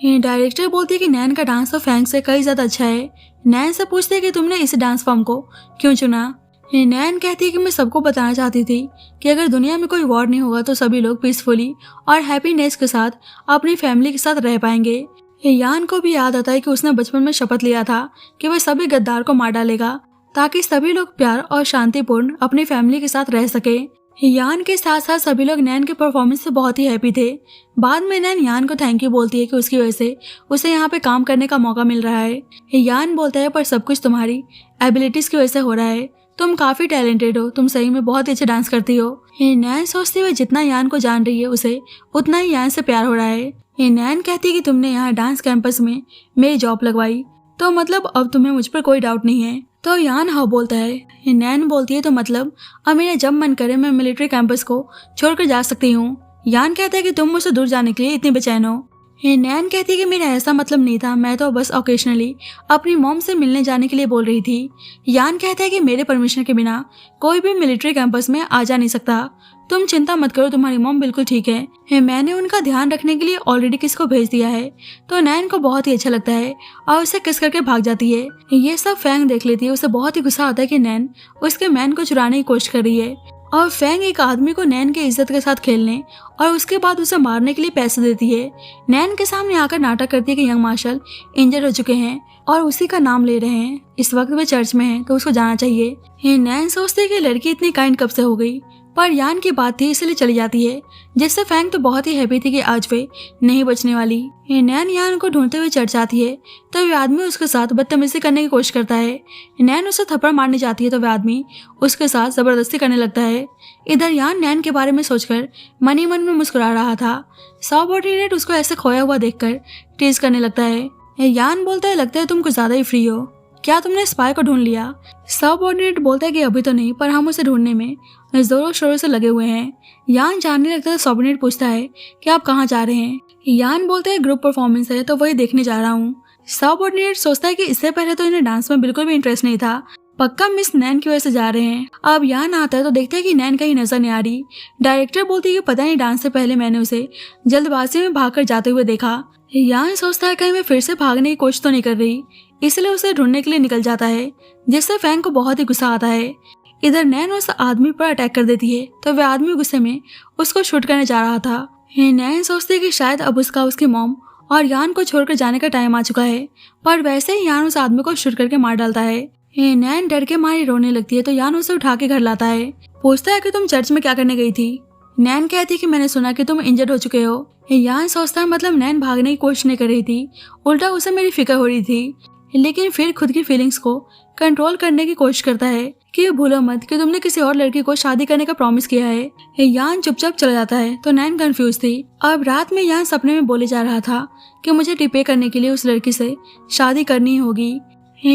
ये डायरेक्टर बोलती है कि नैन का डांस तो फैंग से कई ज्यादा अच्छा है। नैन से पूछते है कि तुमने इस डांस फॉर्म को क्यों चुना। नैन कहती है कि मैं सबको बताना चाहती थी कि अगर दुनिया में कोई वॉर नहीं होगा तो सभी लोग पीसफुली और हैप्पीनेस के साथ अपनी फैमिली के साथ रह पाएंगे। यान को भी याद आता है कि उसने बचपन में शपथ लिया था कि वह सभी गद्दार को मार डालेगा ताकि सभी लोग प्यार और शांतिपूर्ण अपनी फैमिली के साथ रह सके। यान के साथ साथ सभी लोग नैन के परफॉर्मेंस से बहुत ही हैप्पी थे। बाद में नैन यान को थैंक यू बोलती है कि उसकी वजह से उसे यहाँ पे काम करने का मौका मिल रहा है। यान बोलता है पर सब कुछ तुम्हारी एबिलिटीज की वजह से हो रहा है, तुम काफी टैलेंटेड हो, तुम सही में बहुत अच्छे डांस करती हो। नैन सोचती हुए जितना यान को जान रही है उसे उतना ही यान से प्यार हो रहा है। नैन कहती है कि तुमने यहाँ डांस कैंपस में मेरी जॉब लगवाई तो मतलब अब तुम्हें मुझ पर कोई डाउट नहीं है। तो यान हाँ बोलता है। नैन बोलती है तो मतलब अब मेरा जब मन करे मैं मिलिट्री कैंपस को छोड़कर जा सकती हूँ। यान कहता है कि तुम मुझसे दूर जाने के लिए इतनी बेचैन हो। नैन कहती है कि मेरा ऐसा मतलब नहीं था, मैं तो बस ओकेजनली अपनी मॉम से मिलने जाने के लिए बोल रही थी। यान कहता है कि मेरे परमिशन के बिना कोई भी मिलिट्री कैंपस में आ जा नहीं सकता। तुम चिंता मत करो, तुम्हारी मॉम बिल्कुल ठीक है। मैंने उनका ध्यान रखने के लिए ऑलरेडी किसी को भेज दिया है। तो नैन को बहुत ही अच्छा लगता है और उसे किस करके भाग जाती है। ये सब फैंग देख लेती है। उसे बहुत ही गुस्सा आता है कि नैन उसके मैन को चुराने की कोशिश कर रही है और फैंग एक आदमी को नैन की इज्जत के साथ खेलने और उसके बाद उसे मारने के लिए पैसे देती है। नैन के सामने आकर नाटक करती है कि यंग मार्शल इंजर्ड हो चुके हैं और उसी का नाम ले रहे हैं। इस वक्त वे चर्च में हैं तो उसको जाना चाहिए। नैन सोचती है कि लड़की इतनी काइंड कब से हो गई, पर यान की बात थी इसलिए चली जाती है, जिससे फैंग तो बहुत ही हैप्पी थी कि आज वे नहीं बचने वाली। नैन यान को ढूंढते हुए चर्च आती है तो वह आदमी उसके साथ बदतमीजी करने की कोशिश करता है। नैन उसे थप्पड़ मारने जाती है तो वह आदमी उसके साथ जबरदस्ती करने लगता है। इधर यान नैन के बारे में सोचकर मन ही मन में मुस्कुरा रहा था। सबऑर्डिनेट उसको ऐसे खोया हुआ देखकर टीज करने लगता है। यान बोलता है लगता है तुम कुछ ज्यादा ही फ्री हो, क्या तुमने स्पाई को ढूंढ लिया। सबऑर्डिनेट बोलता है कि अभी तो नहीं, पर हम उसे ढूंढने में जोरों शोरों से लगे हुए हैं। यान जानने लगता है। सबऑर्डिनेट पूछता है कि आप कहाँ जा रहे हैं। यान बोलता है ग्रुप परफॉर्मेंस है तो वही देखने जा रहा हूँ। सबऑर्डिनेट सोचता है कि इससे पहले तो इन्हें डांस में बिल्कुल भी इंटरेस्ट नहीं था, पक्का मिस नैन की वजह से जा रहे हैं। अब यान आता है तो देखता है कि नैन कहीं नजर नहीं आ रही। डायरेक्टर बोलती है कि पता नहीं डांस से पहले मैंने उसे जल्दबाजी में भागकर जाते हुए देखा। यान सोचता है कहीं मैं फिर से भागने की कोशिश तो नहीं कर रही, इसलिए उसे ढूंढने के लिए निकल जाता है, जिससे फैंग को बहुत ही गुस्सा आता है। इधर नैन उस आदमी पर अटैक कर देती है तो वह आदमी गुस्से में उसको शूट करने जा रहा था। नैन सोचती है कि शायद अब उसकी मॉम और यान को छोड़कर जाने का टाइम आ चुका है, पर वैसे ही यान उस आदमी को शूट करके मार डालता है। नैन डर के मारी रोने लगती है तो यान उसे उठा के घर लाता है। पूछता है कि तुम चर्च में क्या करने गई थी। नैन कहती है कि मैंने सुना कि तुम इंजर्ड हो चुके हो। यान सोचता है मतलब नैन भागने की कोशिश नहीं कर रही थी, उल्टा उसे मेरी फिक्र हो रही थी। लेकिन फिर खुद की फीलिंग्स को कंट्रोल करने की कोशिश करता है कि भूलो मत कि तुमने किसी और लड़की को शादी करने का प्रॉमिस किया है। यान चुपचाप चला जाता है तो नैन कंफ्यूज थी। अब रात में यान सपने में बोले जा रहा था कि मुझे टिपे करने के लिए उस लड़की से शादी करनी होगी।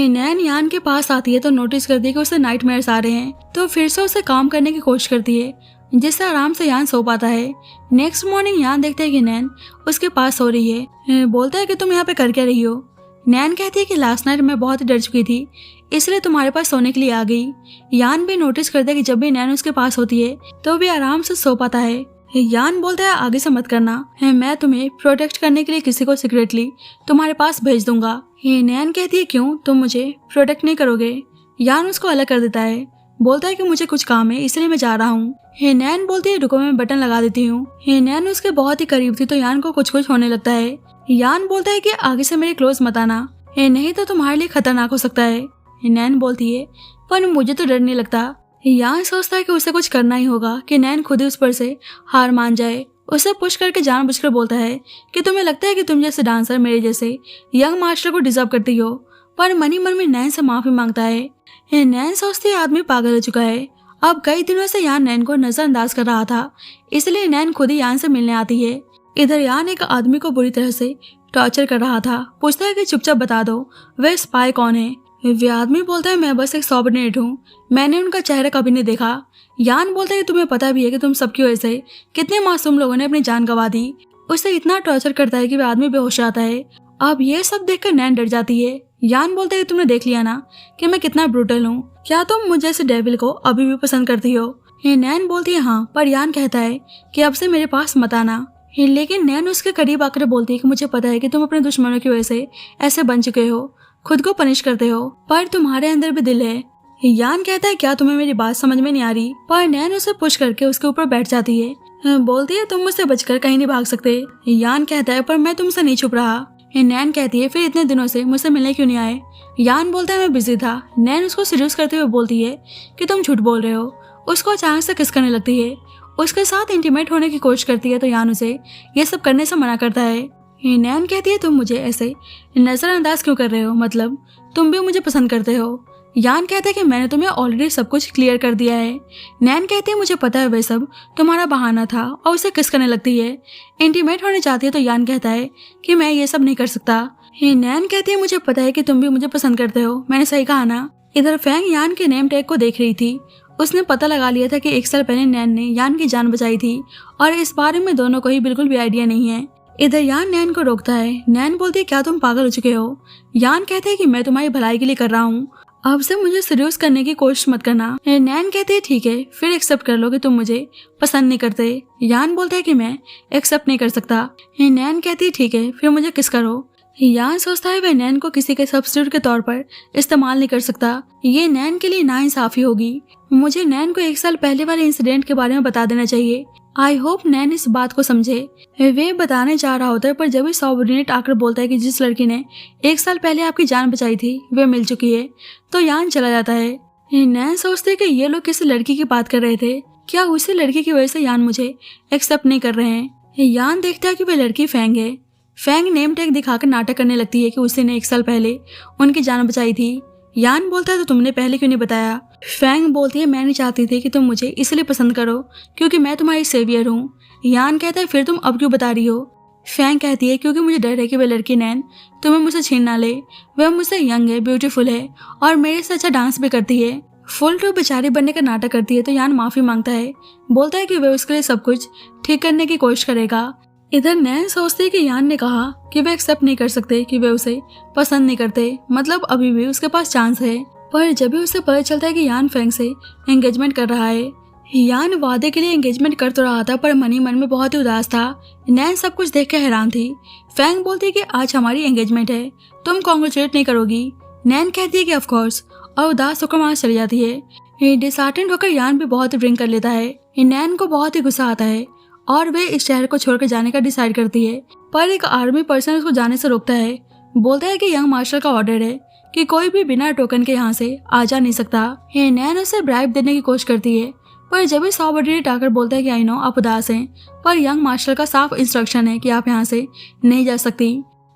नैन यान के पास आती है तो नोटिस करती है कि उसे नाइटमेयर्स आ रहे हैं, तो फिर से उसे काम करने की कोशिश करती है, जिससे आराम से यान सो पाता है। नेक्स्ट मॉर्निंग यान देखते है कि नैन उसके पास सो रही है। बोलता है कि तुम यहाँ पे कर क्या रही हो। नैन कहती है कि लास्ट नाइट मैं बहुत ही डर चुकी थी, इसलिए तुम्हारे पास सोने के लिए आ गई। यान भी नोटिस करता है कि जब भी नैन उसके पास होती है तो भी आराम से सो पाता है। यान बोलता है आगे से मत करना, मैं तुम्हें प्रोटेक्ट करने के लिए किसी को सीक्रेटली तुम्हारे पास भेज दूंगा। नैन कहती है क्यों, तुम मुझे प्रोटेक्ट नहीं करोगे। यान उसको अलग कर देता है, बोलता है कि मुझे कुछ काम है इसलिए मैं जा रहा हूँ। नैन बोलती है रुको मैं बटन लगा देती हूँ। नैन उसके बहुत ही करीब थी तो यान को कुछ कुछ होने लगता है। यान बोलता है कि आगे से मेरे क्लोज मत आना, नहीं तो तुम्हारे लिए खतरनाक हो सकता है। नैन बोलती है पर मुझे तो डर नहीं लगता। यान सोचता है कि उसे कुछ करना ही होगा कि नैन खुद ही उस पर से हार मान जाए। उसे पुश करके जानबूझकर बोलता है कि तुम्हें लगता है कि तुम जैसे डांसर मेरे जैसे यंग मास्टर को डिजर्व करती हो, पर मन ही मन में नैन से माफी मांगता है। नैन सोचती है आदमी पागल हो चुका है। अब कई दिनों से यान नैन को नजरअंदाज कर रहा था, इसलिए नैन खुद ही यान से मिलने आती है। इधर यान एक आदमी को बुरी तरह से टॉर्चर कर रहा था। पूछता है कि चुपचाप बता दो वह स्पाई कौन है। वह आदमी बोलता है मैं बस एक सबऑर्डिनेट हूँ, मैंने उनका चेहरा कभी नहीं देखा। यान बोलता है कि तुम्हें पता भी है कि तुम सबकी वजह से कितने मासूम लोगों ने अपनी जान गंवा दी। उसे इतना टॉर्चर करता है कि वह आदमी बेहोश आता है। अब ये सब देखकर नैन डर जाती है। यान बोलता है कि तुमने देख लिया ना कि मैं कितना ब्रूटल हूँ, क्या तुम मुझे जैसे डेविल को अभी भी पसंद करती हो। नैन बोलती है हाँ, पर यान कहता है कि अब से मेरे पास मत आना। लेकिन नैन उसके करीब आकर बोलती है कि मुझे पता है कि तुम अपने दुश्मनों की वजह से ऐसे बन चुके हो, खुद को पनिश करते हो, पर तुम्हारे अंदर भी दिल है। यान कहता है क्या तुम्हें मेरी बात समझ में नहीं आ रही, पर नैन उसे पुश करके उसके ऊपर बैठ जाती है। बोलती है तुम मुझसे बचकर कहीं नहीं भाग सकते। यान कहता है पर मैं तुमसे नहीं छुप रहा। नैन कहती है फिर इतने दिनों से मुझसे मिलने क्यों नहीं आए। यान बोलता है मैं बिजी था। नैन उसको सीरियस करते हुए बोलती है कि तुम झूठ बोल रहे हो। उसको अचानक से किस करने लगती है, उसके साथ इंटीमेट होने की कोशिश करती है, तो यान उसे ये सब करने से मना करता है। नैन कहती है तुम मुझे ऐसे नजरअंदाज क्यों कर रहे हो, मतलब तुम भी मुझे पसंद करते हो। यान कहता है कि मैंने तुम्हें ऑलरेडी सब कुछ क्लियर कर दिया है। नैन कहती है मुझे पता है वे सब तुम्हारा बहाना था, और उसे किस करने लगती है। इंटीमेट होने चाहती है तो यान कहता है कि मैं ये सब नहीं कर सकता। नैन कहती है मुझे पता है कि तुम भी मुझे पसंद करते हो, मैंने सही कहा ना। इधर फैंग यान के नेम टैग को देख रही थी। उसने पता लगा लिया था कि 1 साल पहले नैन ने यान की जान बचाई थी, और इस बारे में दोनों को ही बिल्कुल भी आइडिया नहीं है। इधर यान नैन को रोकता है। नैन बोलती है क्या तुम पागल हो चुके हो। यान कहते है कि मैं तुम्हारी भलाई के लिए कर रहा हूँ, अब से मुझे सीरियस करने की कोशिश मत करना। नैन कहती है ठीक है, फिर एक्सेप्ट कर लो कि तुम मुझे पसंद नहीं करते। यान बोलता है कि मैं एक्सेप्ट नहीं कर सकता। नैन कहती है ठीक है, फिर मुझे किस करो। यान सोचता है वह नैन को किसी के सब्स्टिट्यूट के तौर पर इस्तेमाल नहीं कर सकता, ये नैन के लिए नाइंसाफी होगी। मुझे नैन को 1 साल पहले वाले इंसिडेंट के बारे में बता देना चाहिए। आई होप नैन इस बात को समझे। वे बताने जा रहा होता है, पर जब भी सबऑर्डिनेट आकर बोलता है कि जिस लड़की ने 1 साल पहले आपकी जान बचाई थी वे मिल चुकी है, तो यान चला जाता है। नैन सोचते है कि ये लोग किसी लड़की की बात कर रहे थे, क्या उसी लड़की की वजह से यान मुझे एक्सेप्ट नहीं कर रहे हैं। यान देखता है कि वे लड़की फैंग है। फैंग नेम टैग दिखाकर नाटक करने लगती है कि उसी ने 1 साल पहले उनकी जान बचाई थी। यान बोलता है तो तुमने पहले क्यों नहीं बताया। फैंग बोलती है मैं नहीं चाहती थी कि तुम मुझे इसलिए पसंद करो क्योंकि मैं तुम्हारी सेवियर हूँ। यान कहता है फिर तुम अब क्यों बता रही हो। फैंग कहती है क्योंकि मुझे डर है कि वह लड़की नैन तुम्हें मुझसे छीन ना ले। वह मुझसे यंग है, ब्यूटीफुल है, और मेरे से अच्छा डांस भी करती है। फुल टू बेचारी बनने का नाटक करती है, तो यान माफी मांगता है, बोलता है कि वह उसके लिए सब कुछ ठीक करने की कोशिश करेगा। इधर नैन सोचते है कि यान ने कहा कि वे एक्सेप्ट नहीं कर सकते कि वे उसे पसंद नहीं करते, मतलब अभी भी उसके पास चांस है। पर जब भी उसे पता चलता है कि यान फैंग से एंगेजमेंट कर रहा है। यान वादे के लिए एंगेजमेंट कर तो रहा था, पर मन ही मन में बहुत ही उदास था। नैन सब कुछ देख के हैरान थी। फैंग बोलती है कि आज हमारी एंगेजमेंट है, तुम कॉन्ग्रेचुलेट नहीं करोगी। नैन कहती है कि ऑफ कोर्स, और उदास होकर वहां चली जाती है। डिसहार्टेंड होकर यान भी बहुत ड्रिंक कर लेता है। नैन को बहुत ही गुस्सा आता है और वे इस शहर को छोड़कर जाने का डिसाइड करती है, पर एक आर्मी पर्सन उसको जाने से रोकता है। बोलता है कि यंग मार्शल का ऑर्डर है कि कोई भी बिना टोकन के यहाँ से आ जा नहीं सकता। नैन उसे ब्राइब देने की कोशिश करती है, पर जब भी सबऑर्डिनेट आकर बोलता है कि आई नो आप उदास हैं, पर यंग मार्शल का साफ इंस्ट्रक्शन है कि आप यहाँ से नहीं जा सकती।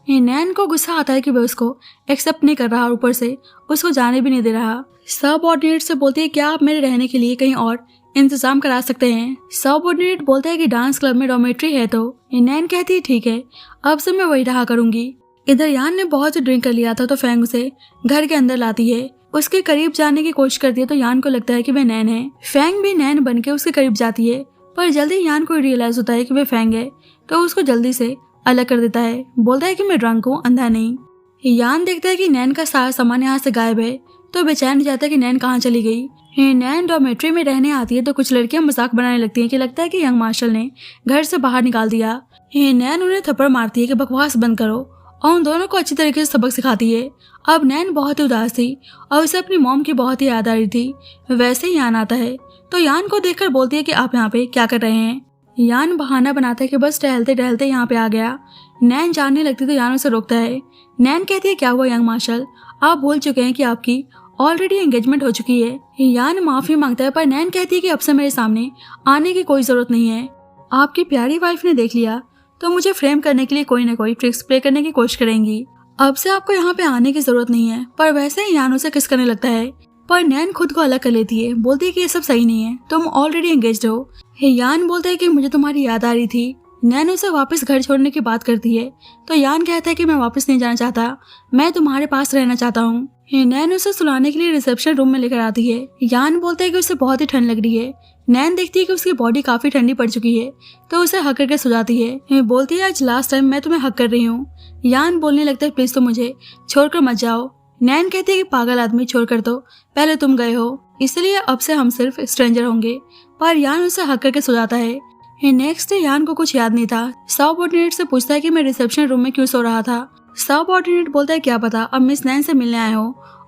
नैन को गुस्सा आता है कि वह उसको एक्सेप्ट नहीं कर रहा और ऊपर से उसको जाने भी नहीं दे रहा। सबऑर्डिनेट से बोलती है क्या आप मेरे रहने के लिए कहीं और इंतजाम करा सकते हैं। सबऑर्डिनेट बोलता है कि डांस क्लब में डॉर्मेट्री है, तो नैन कहती है ठीक है, अब से मैं वही रहा करूंगी। इधर यान ने बहुत ड्रिंक कर लिया था, तो फैंग उसे घर के अंदर लाती है, उसके करीब जाने की कोशिश करती है, तो यान को लगता है कि वह नैन है। फैंग भी नैन बन के उसके करीब जाती है, पर जल्दी यान को रियलाइज होता है कि वह फैंग है, तो उसको जल्दी से अलग कर देता है। बोलता है कि मैं ड्रंक हूँ, अंधा नहीं। यान देखता है कि नैन का सारा सामान यहाँ से गायब है, तो बेचैन हो जाता है कि नैन कहाँ चली गई। नैन डॉर्मेट्री में रहने आती है, तो कुछ लड़कियां मजाक बनाने लगती हैं कि लगता है कि यंग मार्शल ने घर से बाहर निकाल दिया। नैन उन्हें थप्पड़ मारती है कि बकवास बंद करो, और उन दोनों को अच्छी तरीके से सबक सिखाती है। अब नैन बहुत ही उदास थी और उसे अपनी मॉम की बहुत ही याद आ रही थी। वैसे ही यान आता है, तो यान को देखकर बोलती है कि आप यहाँ पे क्या कर रहे हैं। यान बहाना बनाता है कि बस टहलते टहलते यहाँ पे आ गया। नैन जानने लगती तो यान उसे रोकता है। नैन कहती है क्या हुआ यंग मार्शल, आप भूल चुके हैं कि आपकी ऑलरेडी एंगेजमेंट हो चुकी है। यान माफी मांगता है, पर नैन कहती है कि अब से मेरे सामने आने की कोई जरूरत नहीं है। आपकी प्यारी वाइफ ने देख लिया तो मुझे फ्रेम करने के लिए कोई ना कोई ट्रिक्स प्ले करने की कोशिश करेंगी। अब से आपको यहाँ पे आने की जरूरत नहीं है। पर वैसे ही यान उसे किस करने लगता है, पर नैन खुद को अलग कर लेती है, बोलती है कि ये सब सही नहीं है, तुम ऑलरेडी एंगेज्ड हो। यान बोलता है कि मुझे तुम्हारी याद आ रही थी। नैन उसे वापस घर छोड़ने की बात करती है, तो यान कहता है कि मैं वापस नहीं जाना चाहता, मैं तुम्हारे पास रहना चाहता हूँ। नैन उसे सुलाने के लिए रिसेप्शन रूम में लेकर आती है। यान बोलता है कि उसे बहुत ही ठंड लग रही है। नैन देखती है कि उसकी बॉडी काफी ठंडी पड़ चुकी है, तो उसे हक करके सुलाती है। बोलती है आज लास्ट टाइम मैं तुम्हें हक कर रही हूँ। यान बोलने लगता है प्लीज तो मुझे छोड़कर मत जाओ। नैन कहती है कि पागल आदमी, छोड़कर तो पहले तुम गए हो, इसलिए अब से हम सिर्फ स्ट्रेंजर होंगे, और यान उसे हक करके सो जाता है। नेक्स्ट डे यान को कुछ याद नहीं था। सबऑर्डिनेट से पूछता है कि मैं रिसेप्शन रूम में क्यों सो रहा था। सबऑर्डिनेट बोलता है क्या पता अब मिस नैन से मिलने आए हो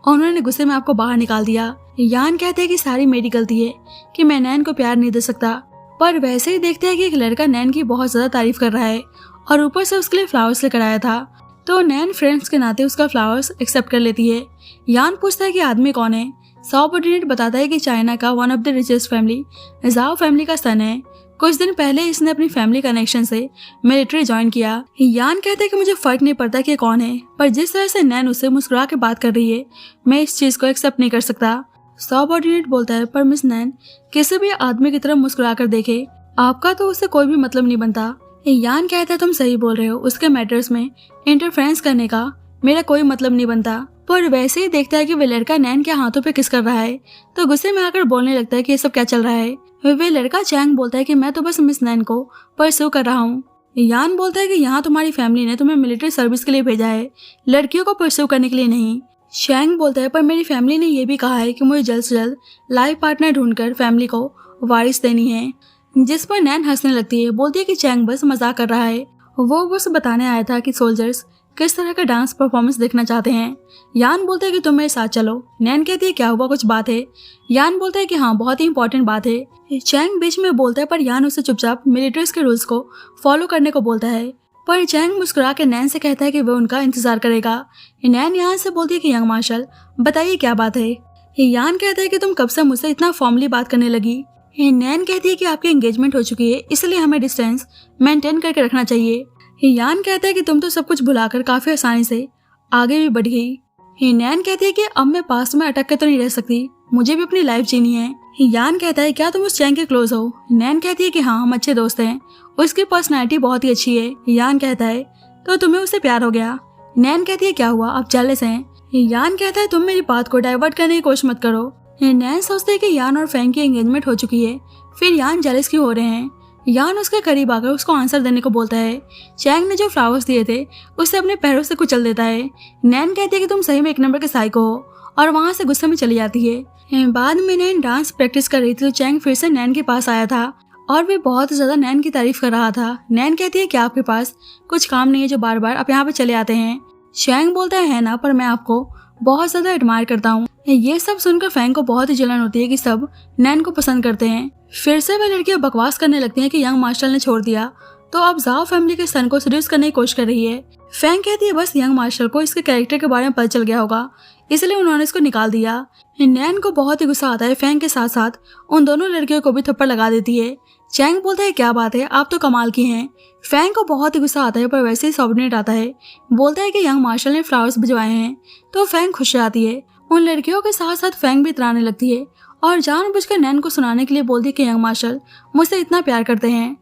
और उन्होंने गुस्से में आपको बाहर निकाल दिया। यान कहते हैं कि सारी मेरी गलती है कि मैं नैन को प्यार नहीं दे सकता। पर वैसे ही देखते हैं कि एक लड़का नैन की बहुत ज्यादा तारीफ कर रहा है और ऊपर से उसके लिए फ्लावर्स लेकर आया था। तो नैन फ्रेंड्स के नाते उसका फ्लावर्स एक्सेप्ट कर लेती है। यान पूछता है कि आदमी कौन है। सबऑर्डिनेट बताता है कि चाइना का one of the richest family जाओ फैमिली का सन है। कुछ दिन पहले इसने अपनी फैमिली कनेक्शन से मिलिट्री ज्वाइन किया। यान कहते हैं कि मुझे फर्क नहीं पड़ता कि कौन है, पर जिस तरह से नैन उससे मुस्कुरा के बात कर रही है मैं इस चीज को एक्सेप्ट नहीं कर सकता। सबऑर्डिनेट बोलता है पर मिस नैन किसी भी आदमी की तरफ मुस्कुरा कर देखे, आपका तो उससे कोई भी मतलब नहीं बनता। यान कहता है तुम सही बोल रहे हो, उसके मैटर्स में इंटरफेरेंस करने का मेरा कोई मतलब नहीं बनता। पर वैसे ही देखता है कि वे लड़का नैन के हाथों पे किस कर रहा है तो गुस्से में आकर बोलने लगता है कि ये सब क्या चल रहा है। वे लड़का चैंग बोलता है कि मैं तो बस मिस नैन को परस्यू कर रहा हूँ। यान बोलता है कि यहाँ तुम्हारी फैमिली ने तुम्हें मिलिट्री सर्विस के लिए भेजा है, लड़कियों को परस्यू करने के लिए नहीं। चैंग बोलता है पर मेरी फैमिली ने यह भी कहा है कि मुझे जल्द से जल्द लाइफ पार्टनर ढूंढकर फैमिली को वारिस देनी है। जिस पर नैन हंसने लगती है, बोलती है कि चैंग बस मजाक कर रहा है, वो बस बताने आया था कि सोल्जर्स किस तरह का डांस परफॉर्मेंस देखना चाहते हैं। यान बोलते हैं कि तुम मेरे साथ चलो। नैन कहती है क्या हुआ, कुछ बात है। यान बोलता है कि हाँ बहुत ही इंपॉर्टेंट बात है। चैंग बीच में बोलता है पर यान उसे चुपचाप मिलिट्रीज के रूल्स को फॉलो करने को बोलता है। पर चैंग मुस्कुरा के नैन से कहता है कि वो उनका इंतजार करेगा। नैन यान से बोलती है कि यंग मार्शल बताइए क्या बात है। यान कहता है कि तुम कब से मुझसे इतना फॉर्मली बात करने लगी। नैन कहती है कि आपकी एंगेजमेंट हो चुकी है इसलिए हमें डिस्टेंस मेंटेन करके रखना चाहिए। यान कहता है कि तुम तो सब कुछ भुलाकर काफी आसानी से आगे भी बढ़ गई। नैन कहती है कि अब मैं पास्ट में अटक के तो नहीं रह सकती, मुझे भी अपनी लाइफ जीनी है। यान कहता है क्या तुम उस चैंग के क्लोज हो। नैन कहती है कि हाँ हम अच्छे दोस्त हैं, उसकी पर्सनैलिटी बहुत ही अच्छी है। यान कहता है तो तुम्हें उससे प्यार हो गया। नैन कहती है क्या हुआ, आप जेलस हैं। यान कहता है तुम मेरी बात को डाइवर्ट करने की कोशिश मत करो। नैन सोचते है कि यान और फैंग की एंगेजमेंट हो चुकी है, फिर यान जेलस क्यों हो रहे हैं। यान उसके करीब आकर उसको आंसर देने को बोलता है। चैंग ने जो फ्लावर्स दिए थे उसे अपने पैरों से कुचल देता है। नैन कहती है कि तुम सही में एक नंबर के साइको हो और वहाँ से गुस्से में चली जाती है। बाद में नैन डांस प्रैक्टिस कर रही थी तो चैंग फिर से नैन के पास आया था और वे बहुत ज्यादा नैन की तारीफ कर रहा था। नैन कहती है कि आपके पास कुछ काम नहीं है जो बार बार आप यहाँ पे चले आते हैं। चैंग बोलता है ना, पर मैं आपको बहुत ज्यादा एडमायर करता हूँ। ये सब सुनकर फैंग को बहुत ही जलन होती है कि सब नैन को पसंद करते हैं। फिर से वे लड़कियां बकवास करने लगती हैं कि यंग मार्शल ने छोड़ दिया तो अब जाओ फैमिली के सन को सीड्यूस करने की कोशिश कर रही है। फैंग कहती है बस यंग मार्शल को इसके कैरेक्टर के बारे में पता चल गया होगा इसलिए उन्होंने इसको निकाल दिया। नैन को बहुत ही गुस्सा आता है, फैंग के साथ साथ उन दोनों लड़कियों को भी थप्पड़ लगा देती है। चैंग बोलता है क्या बात है, आप तो कमाल की हैं। फैंग को बहुत ही गुस्सा आता है पर वैसे ही सबऑर्डिनेट आता है, बोलता है कि यंग मार्शल ने फ्लावर्स भिजवाए हैं तो फैंग खुश जाती है। उन लड़कियों के साथ साथ फैंग भी इतराने लगती है और जानबूझकर नैन को सुनाने के लिए बोलती है कि यंग मार्शल मुझसे इतना प्यार करते हैं।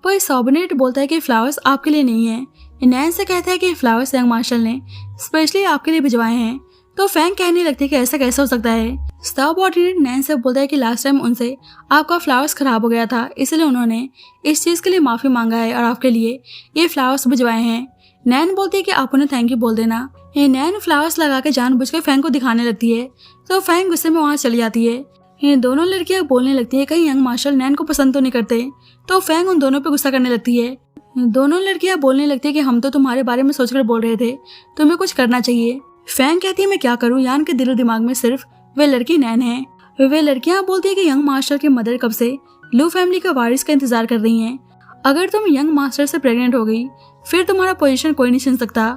पर सबऑर्डिनेट बोलता है कि फ्लावर्स आपके लिए नहीं है। नैन से कहता है कि फ्लावर्स यंग मार्शल ने स्पेशली आपके लिए भिजवाए हैं तो फैंग कहने लगती है कि ऐसा कैसे हो सकता है। सबऑर्डिनेट नैन से बोलता है कि लास्ट टाइम उनसे आपका फ्लावर्स खराब हो गया था इसलिए उन्होंने इस चीज के लिए माफी मांगा है और आपके लिए ये फ्लावर्स भिजवाए हैं। नैन बोलती है कि आप उन्हें थैंक यू बोल देना। नैन फ्लावर्स लगा के जानबूझकर फैंग को दिखाने लगती है तो फैंग गुस्से में वहाँ चली जाती है। ये दोनों लड़कियां बोलने लगती है कहीं यंग मार्शल नैन को पसंद तो नहीं करते तो फैंग उन दोनों पे गुस्सा करने लगती है। दोनों लड़कियां बोलने लगती है कि हम तो तुम्हारे बारे में सोचकर बोल रहे थे, तुम्हें कुछ करना चाहिए। फैंग कहती है मैं क्या करूं, यान के दिलो दिमाग में सिर्फ वे लड़की नैन है। वे लड़कियां बोलती है कि यंग मास्टर की मदर कब से लू फैमिली का वारिस का इंतजार कर रही हैं। अगर तुम यंग मास्टर से प्रेग्नेंट हो गई फिर तुम्हारा पोजीशन कोई नहीं छीन सकता।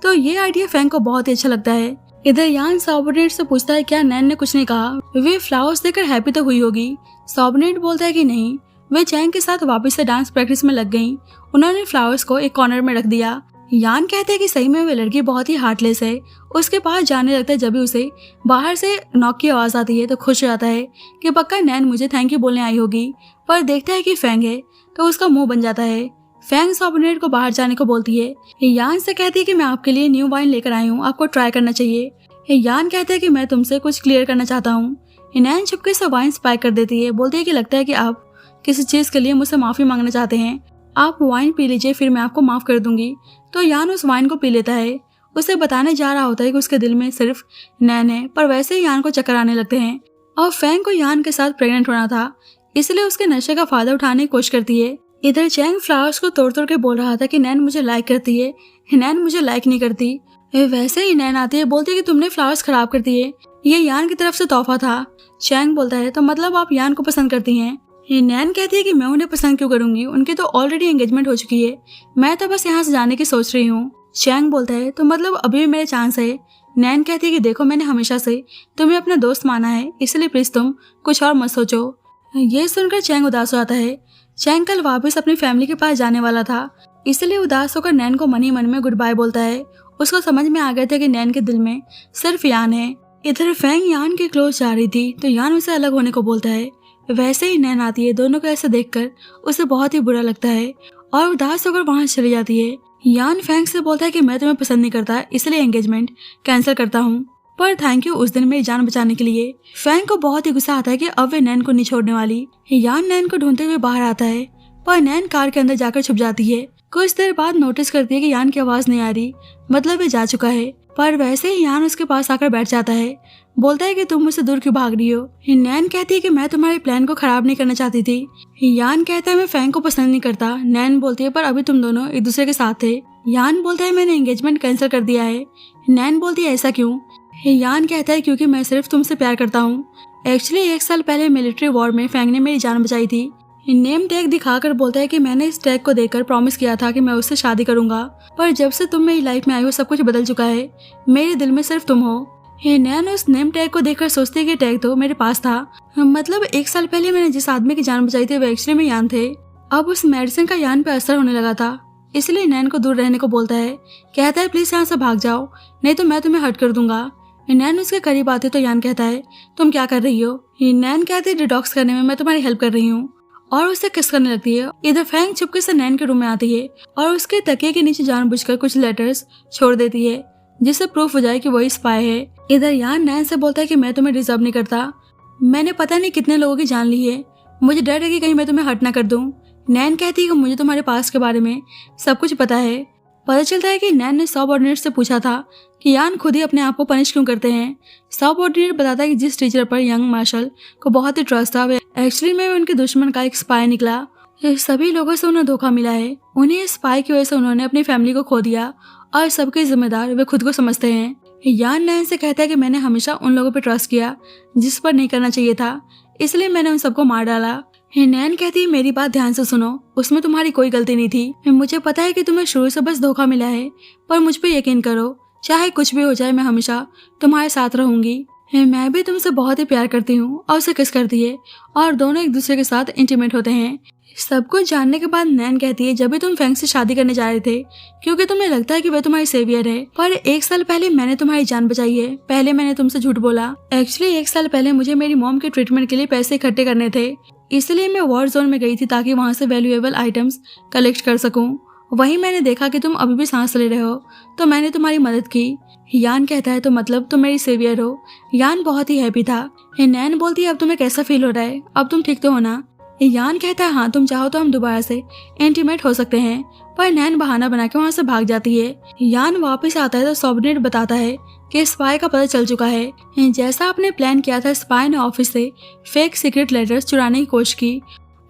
तो ये आइडिया फैंग को बहुत ही अच्छा लगता है। इधर यान सबऑर्डिनेट से पूछता है क्या नैन ने कुछ नहीं कहा, वे फ्लावर्स देकर हैप्पी तो हुई होगी। सबऑर्डिनेट बोलता है कि नहीं, वे चैंग के साथ वापस से डांस प्रैक्टिस में लग गईं। उन्होंने फ्लावर्स को एक कॉर्नर में रख दिया। यान कहते हैं कि सही में वे लड़की बहुत ही हार्टलेस है। उसके पास जाने लगता है जब भी उसे बाहर से नॉक की आवाज आती है तो खुश हो जाता है कि पक्का नैन मुझे थैंक यू बोलने आई होगी, पर देखता है कि फैंग है तो उसका मुंह बन जाता है। फैंग सबऑर्डिनेट को बाहर जाने को बोलती है। यान से कहती है कि मैं आपके लिए न्यू वाइन लेकर आई हूँ, आपको ट्राई करना चाहिए। यान कहते हैं कि मैं तुमसे कुछ क्लियर करना चाहता हूँ। नैन चुपके से वाइन स्पाइक कर देती है, बोलती है कि लगता है कि आप किसी चीज के लिए मुझसे माफी मांगना चाहते हैं, आप वाइन पी लीजिए फिर मैं आपको माफ कर दूंगी। तो यान उस वाइन को पी लेता है। उसे बताने जा रहा होता है कि उसके दिल में सिर्फ नैन है, पर वैसे ही यान को चक्कर आने लगते हैं और फैंग को यान के साथ प्रेग्नेंट होना था इसलिए उसके नशे का फायदा उठाने की कोशिश करती है। इधर चैंग फ्लावर्स को तोड़ तोड़ के बोल रहा था कि नैन मुझे लाइक करती है, नैन मुझे लाइक नहीं करती। वैसे ही नैन आती है, बोलती है कि तुमने फ्लावर्स खराब कर दिए, ये यान की तरफ से तोहफा था। चैंग बोलता है तो मतलब आप यान को पसंद करती हैं? नैन कहती है कि मैं उन्हें पसंद क्यों करूंगी, उनकी तो ऑलरेडी एंगेजमेंट हो चुकी है, मैं तो बस यहाँ से जाने की सोच रही हूँ। चैंग बोलता है तो मतलब अभी भी मेरे चांस है। नैन कहती है कि देखो मैंने हमेशा से तुम्हें अपना दोस्त माना है, इसलिए प्लीज तुम कुछ और मत सोचो। ये सुनकर चैंग उदास हो आता है। चैंग कल वापस अपनी फैमिली के पास जाने वाला था, इसलिए उदास होकर नैन को मन ही मन में गुड बाय बोलता है। उसको समझ में आ गया था कि नैन के दिल में सिर्फ यान है। इधर फैंग यान के क्लोज जा रही थी तो यान उसे अलग होने को बोलता है। वैसे ही नैन आती है, दोनों को ऐसे देखकर उसे बहुत ही बुरा लगता है और उदास होकर वहां चली जाती है। यान फैंग से बोलता है कि मैं तुम्हें पसंद नहीं करता, इसलिए एंगेजमेंट कैंसिल करता हूँ, पर थैंक यू उस दिन मेरी जान बचाने के लिए। फैंग को बहुत ही गुस्सा आता है कि अब वे नैन को नहीं छोड़ने वाली। यान नैन को ढूंढते हुए बाहर आता है, पर नैन कार के अंदर जाकर छुप जाती है। कुछ देर बाद नोटिस करती है कि यान की आवाज नहीं आ रही, मतलब वे जा चुका है। पर वैसे ही यान उसके पास आकर बैठ जाता है, बोलता है कि तुम मुझसे दूर क्यों भाग रही हो। नैन कहती है कि मैं तुम्हारे प्लान को खराब नहीं करना चाहती थी। यान कहता है मैं फैंग को पसंद नहीं करता। नैन बोलती है पर अभी तुम दोनों एक दूसरे के साथ थे। यान बोलता है मैंने एंगेजमेंट कैंसिल कर दिया है। नैन बोलती है ऐसा क्यों? यान कहता है क्योंकि मैं सिर्फ तुमसे प्यार करता हूँ। एक्चुअली 1 साल पहले मिलिट्री वॉर में फैंग ने मेरी जान बचाई थी। नेम टैग दिखाकर बोलता है कि मैंने इस टैग को देखकर प्रॉमिस किया था कि मैं उससे शादी करूंगा, पर जब से तुम मेरी लाइफ में आई हो सब कुछ बदल चुका है, मेरे दिल में सिर्फ तुम हो। नैन उस नेम टैग को देखकर सोचती है कि टैग तो मेरे पास था, मतलब 1 साल पहले मैंने जिस आदमी की जान बचाई थी वो एक्चुअली में यान थे। अब उस मेडिसिन का यान पे असर होने लगा था, इसलिए नैन को दूर रहने को बोलता है। कहता है प्लीज यहाँ से भाग जाओ, नहीं तो मैं तुम्हें हर्ट कर दूंगा। नैन उसके करीब आती तो यान कहता है तुम क्या कर रही हो? नैन कहती है डिटॉक्स करने में मैं तुम्हारी हेल्प कर रही हूँ, और उससे किस करने लगती है। इधर फैंग चुपके से नैन के रूम में आती है और उसके तकिए के नीचे जानबूझकर कुछ लेटर्स छोड़ देती है, जिससे प्रूफ हो जाए कि वही स्पाई है। इधर यान नैन से बोलता है कि मैं तुम्हें डिजर्व नहीं करता, मैंने पता नहीं कितने लोगों की जान ली है, मुझे डर है कि कहीं मैं तुम्हें हर्ट ना कर दूं। नैन कहती है कि मुझे तुम्हारे पास के बारे में सब कुछ पता है। पता चलता है कि नैन ने सबऑर्डिनेट से पूछा था कि यान खुद ही अपने आप को पनिश क्यों करते हैं। सबऑर्डिनेट बताता है कि जिस टीचर पर यंग मार्शल को बहुत ही ट्रस्ट था वे एक्चुअली में उनके दुश्मन का एक स्पाई निकला। सभी लोगों से उन्हें धोखा मिला है, उन्हें स्पाई की वजह से उन्होंने अपनी फैमिली को खो दिया और सबके जिम्मेदार वे खुद को समझते हैं। यान नैन से कहता है कि मैंने हमेशा उन लोगों पर ट्रस्ट किया जिस पर नहीं करना चाहिए था, इसलिए मैंने उन सबको मार डाला। नैन कहती है मेरी बात ध्यान से सुनो, उसमें तुम्हारी कोई गलती नहीं थी। मुझे पता है कि तुम्हें शुरू से बस धोखा मिला है, पर मुझ पे यकीन करो, चाहे कुछ भी हो जाए मैं हमेशा तुम्हारे साथ रहूंगी। मैं भी तुमसे बहुत ही प्यार करती हूँ। और उसे किस करती है और दोनों एक दूसरे के साथ इंटीमेट होते हैं। सब कुछ जानने के बाद नैन कहती है जब भी तुम फैंग से शादी करने जा रहे थे क्योंकि तुम्हें लगता है कि वह तुम्हारी सेवियर है, पर 1 साल पहले मैंने तुम्हारी जान बचाई है। पहले मैंने तुमसे झूठ बोला। एक्चुअली 1 साल पहले मुझे मेरी मॉम के ट्रीटमेंट के लिए पैसे इकट्ठे करने थे, इसलिए मैं वॉर जोन में गई थी ताकि वहाँ से वैल्यूएबल आइटम्स कलेक्ट कर सकूं। वहीं मैंने देखा कि तुम अभी भी सांस ले रहे हो, तो मैंने तुम्हारी मदद की। यान कहता है तो मतलब तुम मेरी सेवियर हो। यान बहुत ही हैप्पी था। नैन बोलती है अब तुम्हें कैसा फील हो रहा है, अब तुम ठीक तो हो ना? यान कहता है हाँ, तुम चाहो तो हम दोबारा से इंटीमेट हो सकते हैं, पर नैन बहाना बना के वहाँ से भाग जाती है। यान वापस आता है तो सबऑर्डिनेट बताता है कि स्पाई का पता चल चुका है। जैसा आपने प्लान किया था, स्पाई ने ऑफिस से फेक सीक्रेट लेटर्स चुराने की कोशिश की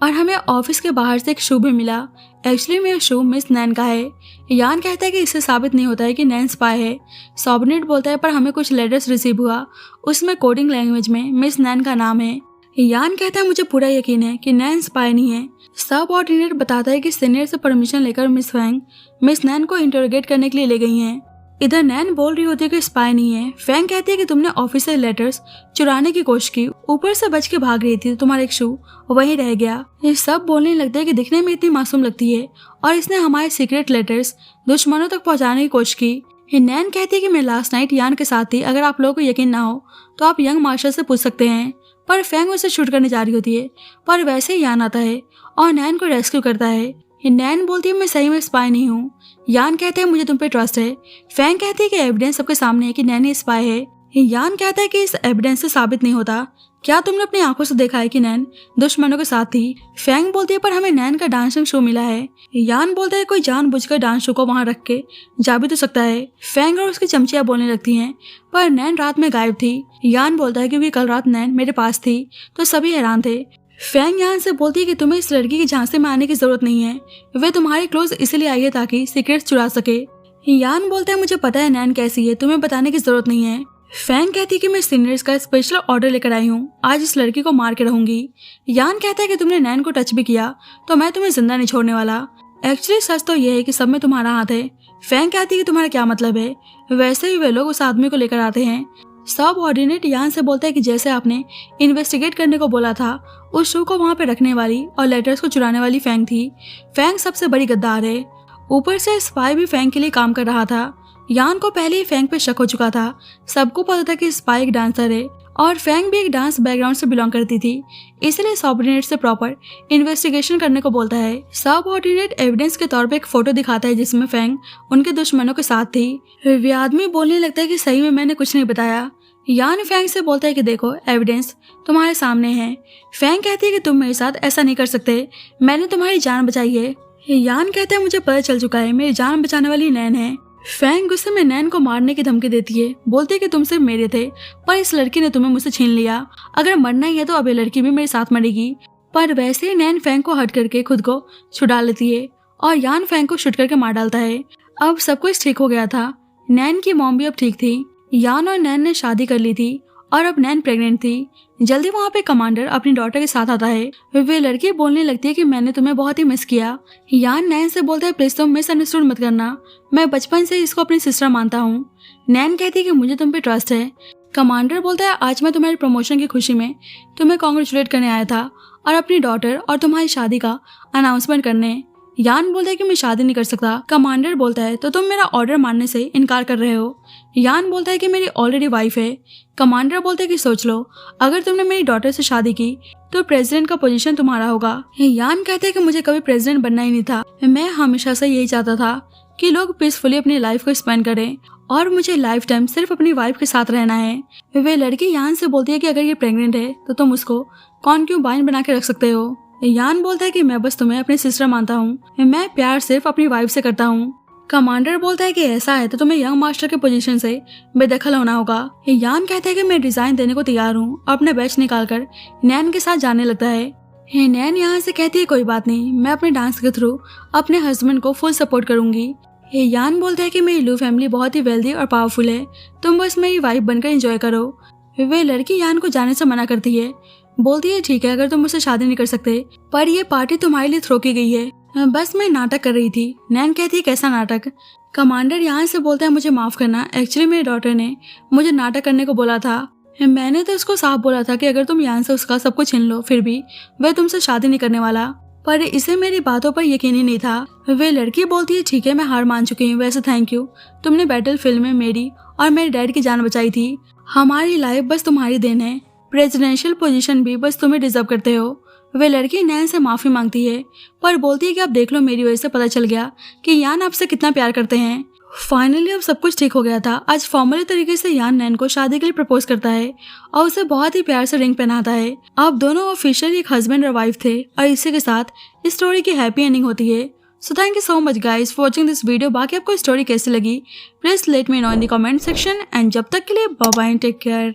और हमें ऑफिस के बाहर से एक शू भी मिला। एक्चुअली में शू मिस नैन का है। यान कहता है कि इससे साबित नहीं होता है कि नैन स्पाई है। सबऑर्डिनेट बोलता है पर हमें कुछ लेटर्स रिसीव हुआ, उसमें कोडिंग लैंग्वेज में मिस नैन का नाम है। यान कहता है मुझे पूरा यकीन है कि नैन स्पाई नहीं है। सबऑर्डिनेट बताता है कि सीनियर से परमिशन लेकर मिस फैंग मिस नैन को इंटरोगेट करने के लिए ले गई हैं। इधर नैन बोल रही होती है कि स्पाई नहीं है। फैंग कहती है कि तुमने ऑफिस से लेटर्स चुराने की कोशिश की, ऊपर से बच के भाग रही थी तो तुम्हारा एक शू वहीं रह गया। ये सब बोलने लगता है कि दिखने में इतनी मासूम लगती है और इसने हमारे सीक्रेट लेटर्स दुश्मनों तक पहुंचाने की कोशिश की। नैन कहती है कि मैं लास्ट नाइट यान के साथ थी, अगर आप लोगों को यकीन ना हो तो आप यंग मार्शल से पूछ सकते हैं। पर फैंग उसे शूट करने जा रही होती है, पर वैसे ही यान आता है और नैन को रेस्क्यू करता है। नैन बोलती है मैं सही में स्पाई नहीं हूँ। यान कहते हैं मुझे तुम पे ट्रस्ट है। फैंग कहती है कि एविडेंस सबके सामने है कि नैन ही स्पाई है। यान कहता है कि इस एविडेंस से साबित नहीं होता, क्या तुमने अपनी आंखों से देखा है कि नैन दुश्मनों के साथ थी? फैंग बोलती है पर हमें नैन का डांसिंग शो मिला है। यान बोलता है कोई जानबूझकर डांस शो को वहां रख के जा भी तो सकता है। फैंग और उसकी चमचियां बोलने लगती हैं, पर नैन रात में गायब थी। यान बोलता है क्योंकि कल रात नैन मेरे पास थी, तो सभी हैरान थे। फैंग यान से बोलती है कि तुम्हें इस लड़की के झांसे में आने की जरूरत नहीं है, वे तुम्हारे क्लोज इसलिए आई है ताकि सीक्रेट्स चुरा सके। यान बोलता है मुझे पता है नैन कैसी है, तुम्हें बताने की जरूरत नहीं है। फैंग कहती है कि मैं सीनियर्स का स्पेशल ऑर्डर लेकर आई हूँ, आज इस लड़की को मार के रहूंगी। यान कहता है कि तुमने नैन को टच भी किया तो मैं तुम्हें जिंदा नहीं छोड़ने वाला। एक्चुअली सच तो यह है कि सब में तुम्हारा हाथ है। फैंग कहती है कि तुम्हारा क्या मतलब है। वैसे ही वे लोग उस आदमी को लेकर आते हैं। सब ऑर्डिनेट यान से बोलता है कि जैसे आपने इन्वेस्टिगेट करने को बोला था, उस शू को वहां पे रखने वाली और लेटर्स को चुराने वाली फैंग थी। फैंग सबसे बड़ी गद्दार है। ऊपर से स्पाई भी फैंग के लिए काम कर रहा था। यान को पहले ही फैंग पे शक हो चुका था। सबको पता था कि स्पाई एक डांसर है और फैंग भी एक डांस बैकग्राउंड से बिलोंग करती थी, इसलिए सबऑर्डिनेट से प्रॉपर इन्वेस्टिगेशन करने को बोलता है। सबऑर्डिनेट एविडेंस के तौर पे एक फोटो दिखाता है जिसमें फैंग उनके दुश्मनों के साथ थी। वे आदमी बोलने लगता है कि सही में मैंने कुछ नहीं बताया। यान फैंग से बोलता है कि देखो एविडेंस तुम्हारे सामने है। फैंग कहती है कि तुम मेरे साथ ऐसा नहीं कर सकते, मैंने तुम्हारी जान बचाई है। यान कहता है मुझे पता चल चुका है, मेरी जान बचाने वाली नैन है। फैंग गुस्से में नैन को मारने की धमकी देती है, बोलती है कि तुम सिर्फ मेरे थे पर इस लड़की ने तुम्हें मुझसे छीन लिया, अगर मरना ही है तो अब ये लड़की भी मेरे साथ मरेगी। पर वैसे ही नैन फैंग को हट करके खुद को छुड़ा लेती है और यान फैंग को शूट करके मार डालता है। अब सब कुछ ठीक हो गया था। नैन की मॉम भी अब ठीक थी। यान और नैन ने शादी कर ली थी और अब नैन प्रेग्नेंट थी। जल्दी वहाँ पे कमांडर अपनी डॉटर के साथ आता है। वे लड़की बोलने लगती है कि मैंने तुम्हें बहुत ही मिस किया। यान नैन से बोलता है प्लीज तुम मिसअंडरस्टूड मत करना, मैं बचपन से इसको अपनी सिस्टर मानता हूँ। नैन कहती है कि मुझे तुम पे ट्रस्ट है। कमांडर बोलता है आज मैं तुम्हारी प्रमोशन की खुशी में तुम्हें कॉन्ग्रेचुलेट करने आया था और अपनी डॉटर और तुम्हारी शादी का अनाउंसमेंट करने। यान बोलता है कि मैं शादी नहीं कर सकता। कमांडर बोलता है तो तुम मेरा ऑर्डर मानने से इनकार कर रहे हो। यान बोलता है कि मेरी ऑलरेडी वाइफ है। कमांडर बोलता है कि सोच लो, अगर तुमने मेरी डॉटर से शादी की तो प्रेसिडेंट का पोजीशन तुम्हारा होगा। यान कहते हैं कि मुझे कभी प्रेसिडेंट बनना ही नहीं था, मैं हमेशा से यही चाहता था कि लोग पीसफुली अपनी लाइफ को स्पेंड करें और मुझे लाइफ टाइम सिर्फ अपनी वाइफ के साथ रहना है। वे लड़की यान से बोलती है कि अगर ये प्रेग्नेंट है तो तुम उसको कॉन्क्यूबाइन बना के रख सकते हो। यान बोलता है कि मैं बस तुम्हें अपनी सिस्टर मानता हूँ, मैं प्यार सिर्फ अपनी वाइफ से करता हूँ। कमांडर बोलता है कि ऐसा है तो तुम्हें यंग मास्टर के पोजीशन से बेदखल होना होगा। यान कहता है कि मैं रिजाइन देने को तैयार हूँ और अपने बैच निकालकर नैन के साथ जाने लगता है। नैन यहाँ से कहती है कोई बात नहीं, मैं अपने डांस के थ्रू अपने हस्बैंड को फुल सपोर्ट करूंगी। यान बोलता है कि मेरी लू फैमिली बहुत ही वेल्दी और पावरफुल है, तुम बस मेरी वाइफ बनकर एंजॉय करो। वे लड़की यान को जाने से मना करती है, बोलती है ठीक है अगर तुम मुझसे शादी नहीं कर सकते, पर यह पार्टी तुम्हारे लिए थ्रो की गई है, बस मैं नाटक कर रही थी। नैन कहती है कैसा नाटक। कमांडर यहाँ से बोलता है मुझे माफ करना, एक्चुअली मेरी डॉटर ने मुझे नाटक करने को बोला था, मैंने तो उसको साफ बोला था कि अगर तुम यान से उसका सब कुछ छीन लो फिर भी वह तुमसे शादी नहीं करने वाला, पर इसे मेरी बातों पर यकीन ही नहीं था। वे लड़की बोलती है ठीक है मैं हार मान चुकी हूँ, वैसे थैंक यू, तुमने बैटल फील्ड में मेरी और मेरे डैड की जान बचाई थी, हमारी लाइफ बस तुम्हारी देन है, प्रेसिडेंशियल पोजीशन भी बस तुम्हें डिजर्व करते हो। वे लड़की नैन से माफी मांगती है पर बोलती है कि आप देख लो मेरी वजह से पता चल गया कि यान आपसे कितना प्यार करते हैं। फाइनली अब सब कुछ ठीक हो गया था। आज फॉर्मली तरीके से यान नैन को शादी के लिए प्रपोज करता है और उसे बहुत ही प्यार से रिंग पहनाता है। अब दोनों ऑफिशियली एक हस्बैंड और वाइफ थे और इसी के साथ इस स्टोरी की हैप्पी एंडिंग होती है। So thank you so much guys for watching this video. बाकी आपको स्टोरी कैसी लगी please let me know in the comment section and जब तक के लिए बाय बाय, टेक केयर।